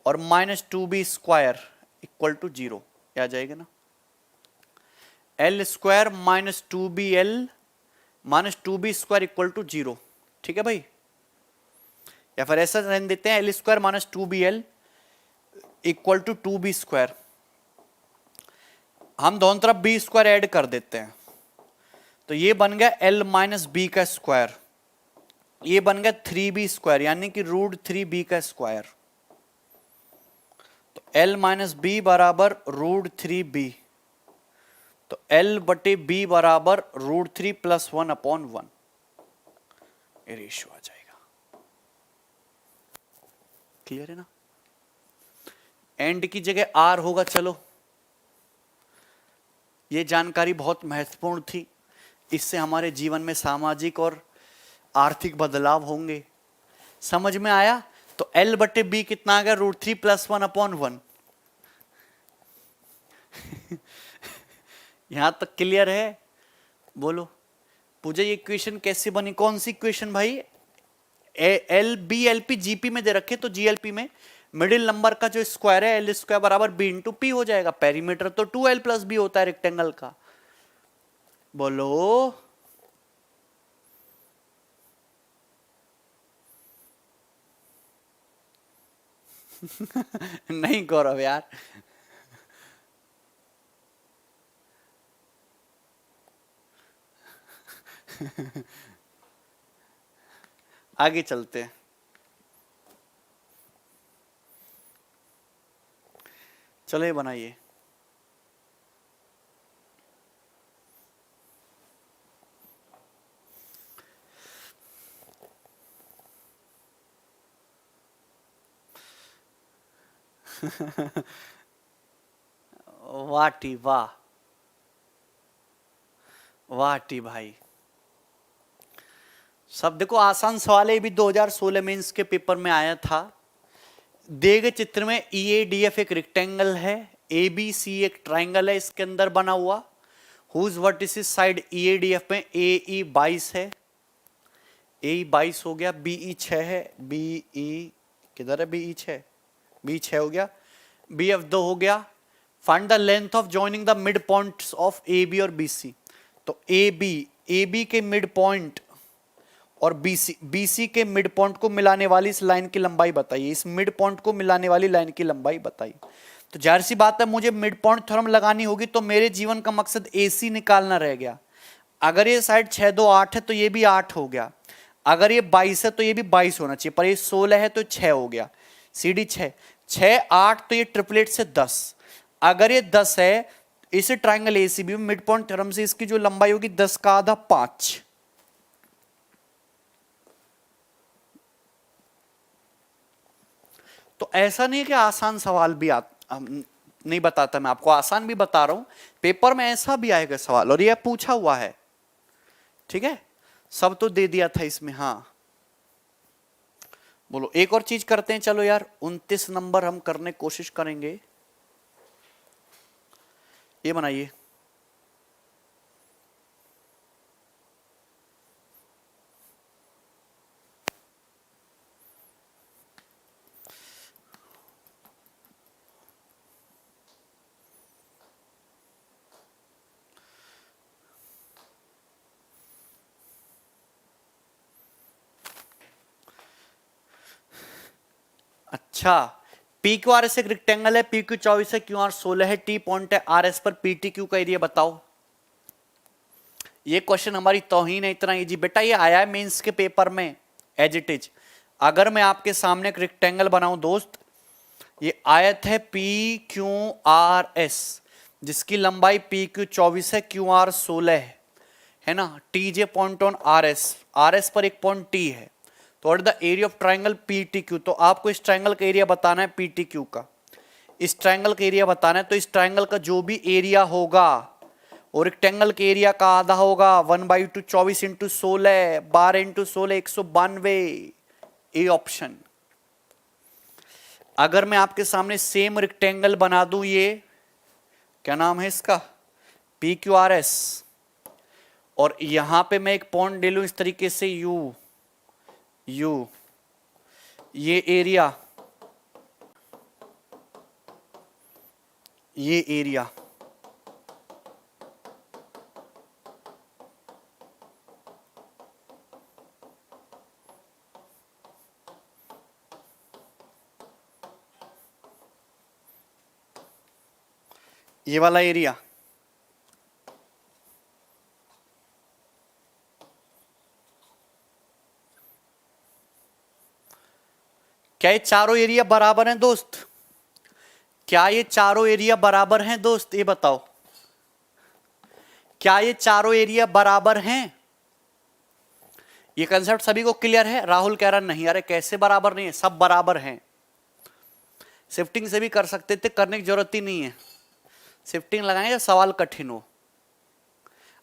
और minus two B square equal to zero, आ जाएगा ना, L square minus two B L minus two B square equal to zero, ठीक है भाई, या फिर ऐसा रहने देते हैं L square minus two B L equal to two B square, हम दोनों तरफ बी स्क्वायर ऐड कर देते हैं, तो ये बन गया एल माइनस बी का स्क्वायर, ये बन गया थ्री बी स्क्वायर, यानी कि रूट थ्री बी का स्क्वायर, तो एल माइनस बी बराबर रूट थ्री बी, तो एल बटे बी बराबर root three plus one upon one, ये रेशियो आ जाएगा। क्लियर है ना, एंड की जगह आर होगा। चलो, ये जानकारी बहुत महत्वपूर्ण थी, इससे हमारे जीवन में सामाजिक और आर्थिक बदलाव होंगे। समझ में आया? तो एल बटे बी कितना आ गया, root three plus one upon one. यहां तक क्लियर है? बोलो पूजा, ये इक्वेशन कैसे बनी? कौन सी इक्वेशन भाई? L B L P GP में दे रखे, तो जीएलपी में मिडिल नंबर का जो स्क्वायर है एल स्क्वायर बराबर बी इंटू पी हो जाएगा। पेरीमीटर तो टू एल प्लस बी होता है रेक्टेंगल का। बोलो नहीं गौरव यार, आगे चलते हैं। चलो ये बनाइए। वाटी वाह, वाटी भाई, सब देखो आसान सवाल है। ये भी 2016 में इसके पेपर में आया था। दिए गए चित्र में ई ए डी एफ एक रेक्टेंगल है, ए बी सी एक ट्राइंगल है इसके अंदर बना हुआ, whose vertices side E A D F में ए ई 22 है, ए ई 22 हो गया, बी ई 6 है, बी ई किधर है, बी ई 6, बी 6 हो गया, बी एफ 2 हो गया। Find the length of joining the mid points of A B और बी सी। तो ए बी के मिड पॉइंट और बीसी के मिड पॉइंट को मिलाने वाली इस लाइन की लंबाई बताइए, इस मिड पॉइंट को मिलाने वाली लाइन की लंबाई बताइए। तो जाहिर सी बात है मुझे मिड पॉइंट थ्योरम लगानी होगी, तो मेरे जीवन का मकसद एसी निकालना रह गया। अगर ये साइड 6 2 8 है तो ये भी 8 हो गया, अगर ये 22 है तो ये भी 22 होना चाहिए, पर ये 16 है तो 6 हो गया, सी डी 6 6 8, तो ये ट्रिपलेट से 10। अगर ये 10 है, इस ट्राइंगल एसीबी में मिड पॉइंट थ्योरम से इसकी जो लंबाई होगी 10 का आधा 5। तो ऐसा नहीं कि आसान सवाल भी नहीं बताता, मैं आपको आसान भी बता रहा हूं, पेपर में ऐसा भी आएगा सवाल, और यह पूछा हुआ है। ठीक है, सब तो दे दिया था इसमें। हाँ बोलो, एक और चीज करते हैं। चलो यार, 29 नंबर हम करने की कोशिश करेंगे। ये बनाइए। अच्छा, पी क्यू आर एस एक रेक्टेंगल है, पी क्यू 24 है, क्यू आर 16 है, टी पॉइंट है, आर एस पर पी टी क्यू का एरिया बताओ। ये क्वेश्चन हमारी तौहीन है, इतना इजी बेटा, ये आया है मेंस के पेपर में एज इट इज। अगर मैं आपके सामने एक रेक्टेंगल बनाऊं दोस्त, ये आयत है पी क्यू आर एस, जिसकी लंबाई पी क्यू 24 है, क्यू आर 16 है ना, T J point on R S, R S पर एक पॉइंट टी है। तो what the area of triangle P T Q, तो आपको इस ट्राइंगल का एरिया बताना है पी टी क्यू का, इस ट्राइंगल का एरिया बताना है। तो इस ट्राइंगल का जो भी एरिया होगा और रेक्टेंगल के एरिया का आधा होगा 1/2 24 इंटू 16 12 इंटू 16 192, ए ऑप्शन। अगर मैं आपके सामने सेम रेक्टेंगल बना दूं, ये क्या नाम है इसका, पी क्यू आर एस, और यहां पे मैं एक पॉइंट ले लूं इस तरीके से यू, यू, ये एरिया, ये एरिया, ये वाला एरिया, क्या ये चारों एरिया बराबर हैं दोस्त? क्या ये चारों एरिया बराबर हैं दोस्त? ये बताओ, क्या ये चारों एरिया बराबर हैं? ये कंसेप्ट सभी को क्लियर है? राहुल कह रहा नहीं, अरे कैसे बराबर नहीं है, सब बराबर हैं। शिफ्टिंग से भी कर सकते थे, करने की जरूरत ही नहीं है। शिफ्टिंग लगाएंगे सवाल कठिन हो।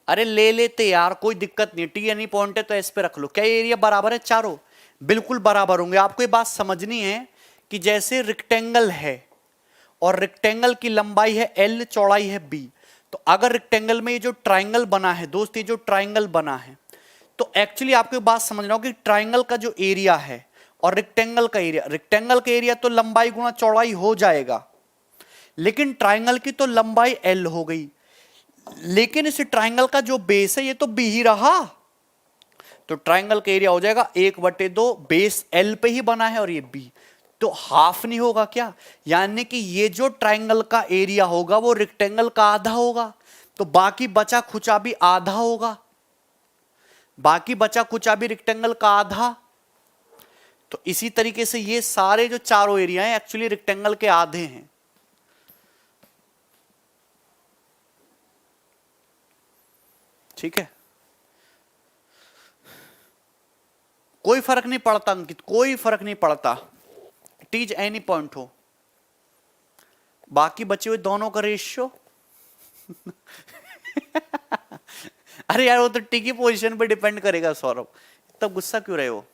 अरे ले लेते यार, कोई दिक्कत नहीं, टी एनी पॉइंट है तो एस पे रख लो। क्या ये एरिया बराबर है चारों? बिल्कुल बराबर होंगे। आपको ये बात समझनी है कि जैसे रेक्टेंगल है और रेक्टेंगल की लंबाई है एल, चौड़ाई है बी, तो अगर रेक्टेंगल में ये जो ट्राइंगल बना है दोस्त, ये जो ट्राइंगल बना है, तो एक्चुअली आपको ये बात समझना होगा कि ट्राइंगल का जो एरिया है और रेक्टेंगल का एरिया, रेक्टेंगल का एरिया तो लंबाई गुणा चौड़ाई हो जाएगा, लेकिन ट्राइंगल की तो लंबाई एल हो गई, लेकिन इस ट्राइंगल का जो बेस है ये तो बी ही रहा, तो ट्राइंगल का एरिया हो जाएगा 1/2, बेस एल पे ही बना है और ये बी, तो हाफ नहीं होगा क्या? यानी कि ये जो ट्राइंगल का एरिया होगा वो रेक्टेंगल का आधा होगा, तो बाकी बचा खुचा भी आधा होगा, बाकी बचा खुचा भी रेक्टेंगल का आधा। तो इसी तरीके से ये सारे जो चारों एरिया हैं एक्चुअली रेक्टेंगल के आधे हैं। ठीक है, कोई फर्क नहीं पड़ता अंकित, कोई फर्क नहीं पड़ता, टीज एनी पॉइंट हो, बाकी बचे हुए दोनों का रेशियो अरे यार वो तो टी की पोजीशन पे डिपेंड करेगा सौरभ, तब गुस्सा क्यों रहे हो?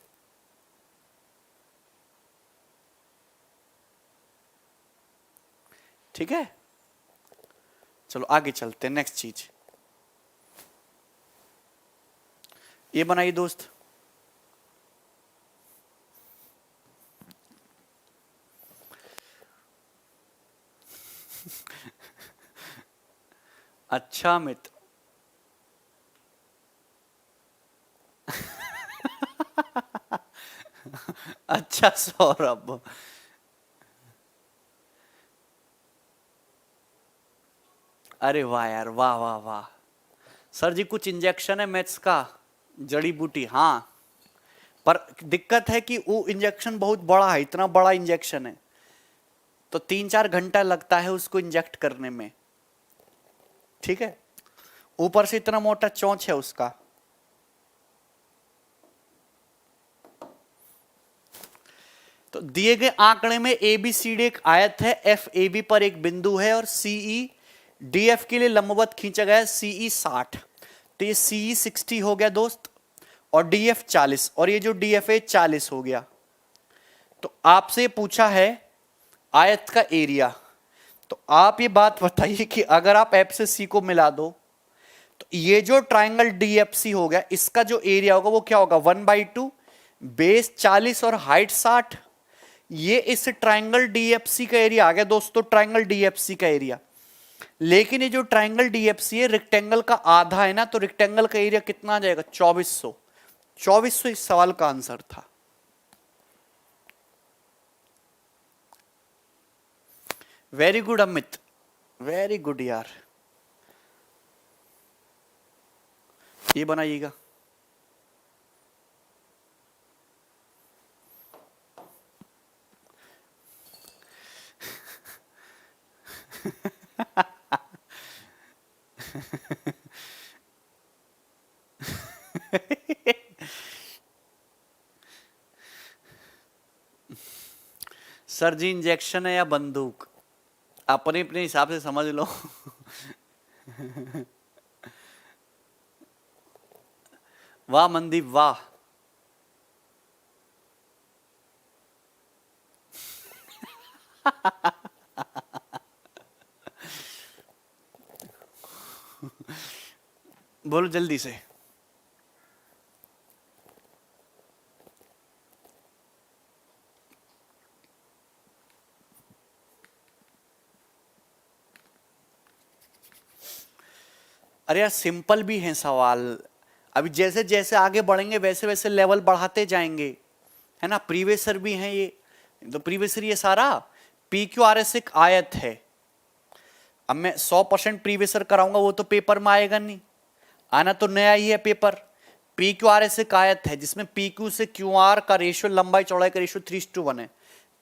ठीक है, चलो आगे चलते हैं। नेक्स्ट चीज ये बनाइए दोस्त, अच्छा मित्र अच्छा सौरभ, अरे वाह यार, वाह वाह वाह। सर जी कुछ इंजेक्शन है मैथ्स का, जड़ी बूटी, हाँ, पर दिक्कत है कि वो इंजेक्शन बहुत बड़ा है, इतना बड़ा इंजेक्शन है तो 3-4 घंटा लगता है उसको इंजेक्ट करने में। ठीक है, ऊपर से इतना मोटा चोंच है उसका। तो दिए गए आंकड़े में एबीसीडी एक आयत है, एफ ए बी पर एक बिंदु है और सीई डी एफ के लिए लंबवत खींचा गया है सीई 60, तो ये सीई 60 हो गया दोस्त और डी एफ 40, और ये जो डी एफ है 40 हो गया। तो आपसे पूछा है आयत का एरिया, तो आप ये बात बताइए कि अगर आप एफ से सी को मिला दो तो ये जो ट्राइंगल डीएफसी हो गया, इसका जो एरिया होगा वो क्या होगा 1/2, बेस 40 और हाइट 60। ये इस ट्राइंगल डीएफसी का एरिया आ गया दोस्तों, ट्राइंगल डीएफसी का एरिया। लेकिन ये जो ट्राइंगल डीएफसी है रेक्टेंगल का आधा है ना, तो रेक्टेंगल का एरिया कितना आ जाएगा 2400। 2400 इस सवाल का आंसर था। Very good Amit, very good यार, ये बनाइएगा। सर जी इंजेक्शन है या बंदूक, अपने अपने हिसाब से समझ लो। वाह मनदीप वाह। बोलो जल्दी से। अरे यार सिंपल भी है सवाल। अभी जैसे जैसे आगे बढ़ेंगे वैसे वैसे लेवल बढ़ाते जाएंगे, है ना। प्रीवियसर भी है ये, तो प्रीवियसर ये सारा पी क्यू आर एस एक आयत है। अब मैं 100% प्रीवियसर कराऊंगा वो तो पेपर में आएगा नहीं, आना तो नया ही है paper. P q r S एक आयत है जिसमें पी क्यू से क्यू आर का रेशियो, लंबाई चौड़ाई का रेशियो 3:1 है।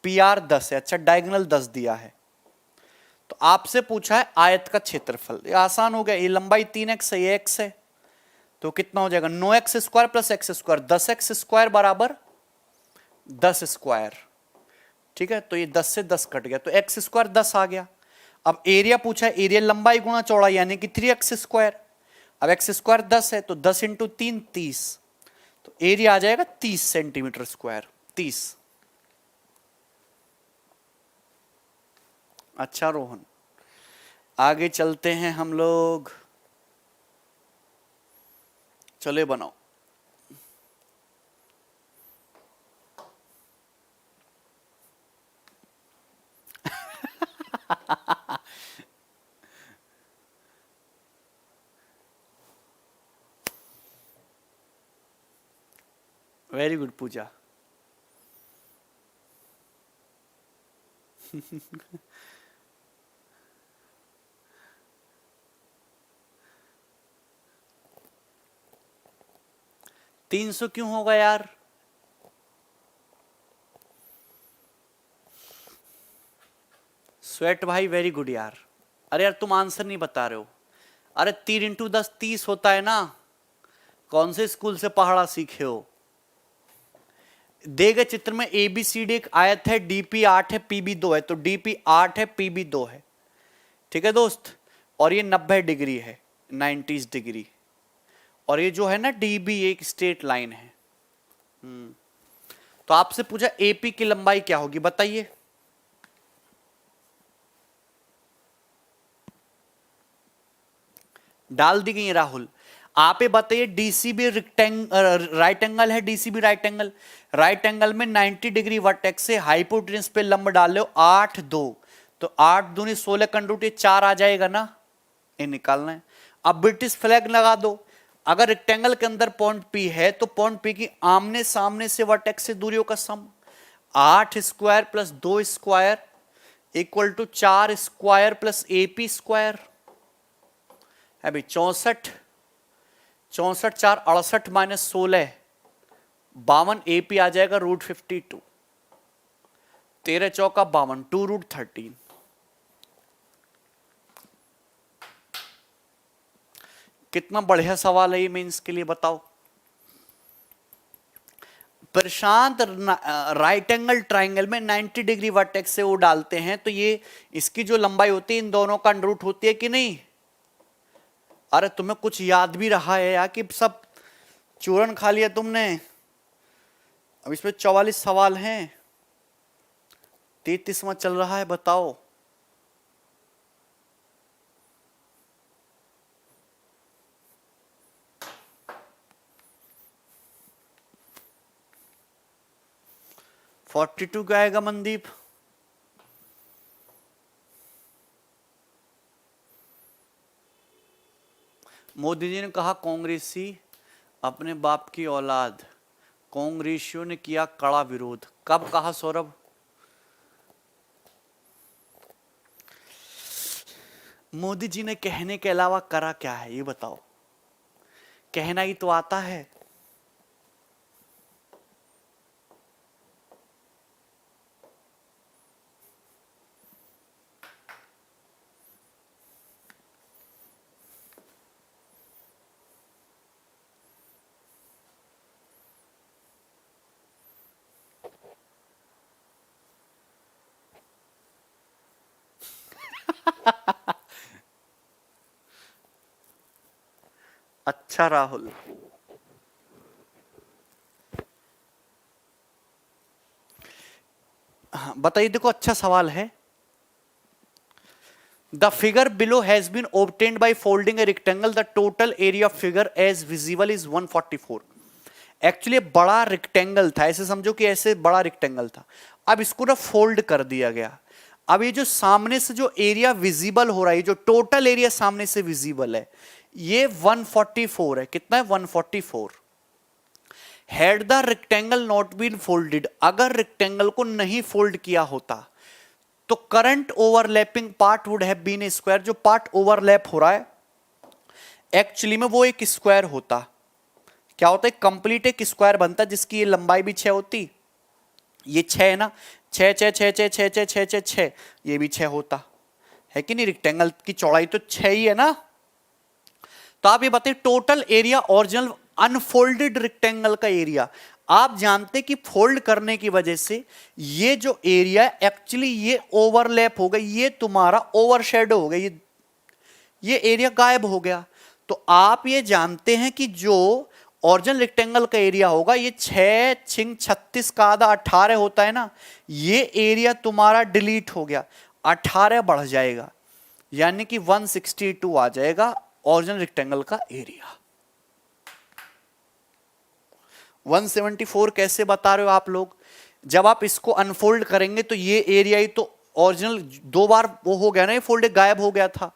पी आर 10 है, अच्छा डायगोनल 10 दिया है। तो आपसे पूछा है आयत का क्षेत्रफल, ये आसान हो गया। ये लंबाई 3x है, ये x है, तो कितना हो जाएगा 9x² प्लस x², 10x² बराबर 10²। ठीक है, तो ये 10 से 10 कट गया तो x² 10 आ गया। अब एरिया पूछा है, एरिया लंबाई गुणा चौड़ाई यानी कि 3x²। अब x² 10 है तो 10 इंटू 3 30, तो एरिया आ जाएगा 30 सेंटीमीटर स्क्वायर, 30। अच्छा रोहन, आगे चलते हैं हम लोग, चले बनाओ। वेरी गुड पूजा। तीन सौ क्यों होगा यार? स्वेट भाई वेरी गुड यार। अरे यार तुम आंसर नहीं बता रहे हो। अरे 3 × 10 30 होता है ना, कौन से स्कूल से पहाड़ा सीखे हो। दे गए चित्र में ए बी सी डी एक आयत है, डीपी 8 है, पीबी 2 है, तो डीपी 8 है, पीबी 2 है। ठीक है दोस्त, और ये 90 डिग्री है, 90 डिग्री। और ये जो है ना डीबी एक स्ट्रेट लाइन है। तो आपसे पूछा एपी की लंबाई क्या होगी, बताइए। डाल दी गई है राहुल। आप ये बताइए डीसीबी राइट एंगल है, डीसीबी राइट एंगल में 90 डिग्री वर्टेक्स से हाइपोटेन्यूज पे लंब डाल लो 8 2, तो 8 दूनी 16 कंडूट 4 आ जाएगा ना, ये निकालना है। अब ब्रिटिश फ्लैग लगा दो। अगर रेक्टेंगल के अंदर पॉइंट पी है तो पॉइंट पी की आमने सामने से वर्टेक्स से दूरियों का sum 8² plus 2² equal to 4² plus AP²। अभी 64, 64 4 68 माइनस 16 52, AP आ जाएगा √52, 13 चौका 52, 2√13। कितना बढ़िया सवाल है ये मेंस के लिए, बताओ। प्रशांत राइट एंगल ट्राइंगल में 90 डिग्री वर्टेक्स से वो डालते हैं तो ये इसकी जो लंबाई होती है इन दोनों का अंडर होती है कि नहीं। अरे तुम्हें कुछ याद भी रहा है या कि सब चूरन खा लिया तुमने। अब इसमें 44 सवाल हैं, 33वां चल रहा है, बताओ। फोर्टी टू क्या आएगा मनदीप? मोदी जी ने कहा कांग्रेसी अपने बाप की औलाद, कांग्रेसियों ने किया कड़ा विरोध। कब कहा सौरभ? मोदी जी ने कहने के अलावा करा क्या है ये बताओ, कहना ही तो आता है। अच्छा राहुल, हाँ बताइए, देखो अच्छा सवाल है। The figure below has been obtained by folding a rectangle. The total area of figure as visible is 144. Actually बड़ा रेक्टेंगल था, ऐसे समझो कि ऐसे बड़ा रेक्टेंगल था, अब इसको ना फोल्ड कर दिया गया। अब ये जो सामने से जो एरिया विजिबल हो रहा है, जो टोटल एरिया सामने से विजिबल है, ये 144 है। कितना है? 144। Had the rectangle not been folded, अगर रेक्टेंगल को नहीं फोल्ड किया होता तो current overlapping part would have been a square. जो पार्ट ओवरलैप हो रहा है एक्चुअली में वो एक स्क्वायर होता। क्या होता है? कंप्लीट एक स्क्वायर बनता जिसकी ये लंबाई भी 6 होती, ये 6 है ना, 6 6 6 6 6 6 6 6 6, ये भी 6 होता है कि नहीं? रेक्टेंगल की चौड़ाई तो 6 ही है ना। तो आप ये बताइए total area original unfolded rectangle का एरिया, आप जानते कि फोल्ड करने की वजह से ये जो एरिया एक्चुअली ये ओवरलैप हो गया, ये तुम्हारा ओवरशैडो हो गया, ये एरिया गायब हो गया। तो आप ये जानते हैं कि जो ओरिजिनल रेक्टेंगल का एरिया होगा ये 6 6 36 का आधा 18 होता है ना, ये एरिया तुम्हारा डिलीट हो गया, 18 बढ़ जाएगा, यानी कि 162 आ जाएगा ओरिजिनल रेक्टेंगल का एरिया। 174 कैसे बता रहे हो आप लोग? जब आप इसको अनफोल्ड करेंगे तो ये एरिया ही तो ओरिजिनल 2 बार वो हो गया ना, ये फोल्ड गायब हो गया था।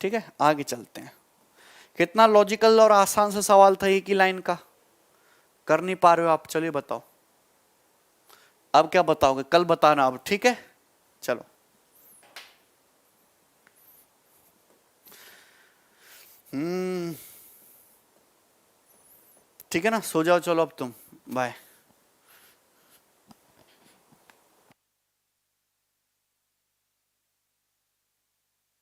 ठीक है, आगे चलते हैं। कितना लॉजिकल और आसान सा सवाल था एक ही लाइन का, कर नहीं पा रहे हो आप? चलिए बताओ, अब क्या बताओगे? कल बताना अब, ठीक है? चलो, ठीक है ना, सो जाओ, चलो अब तुम, बाय।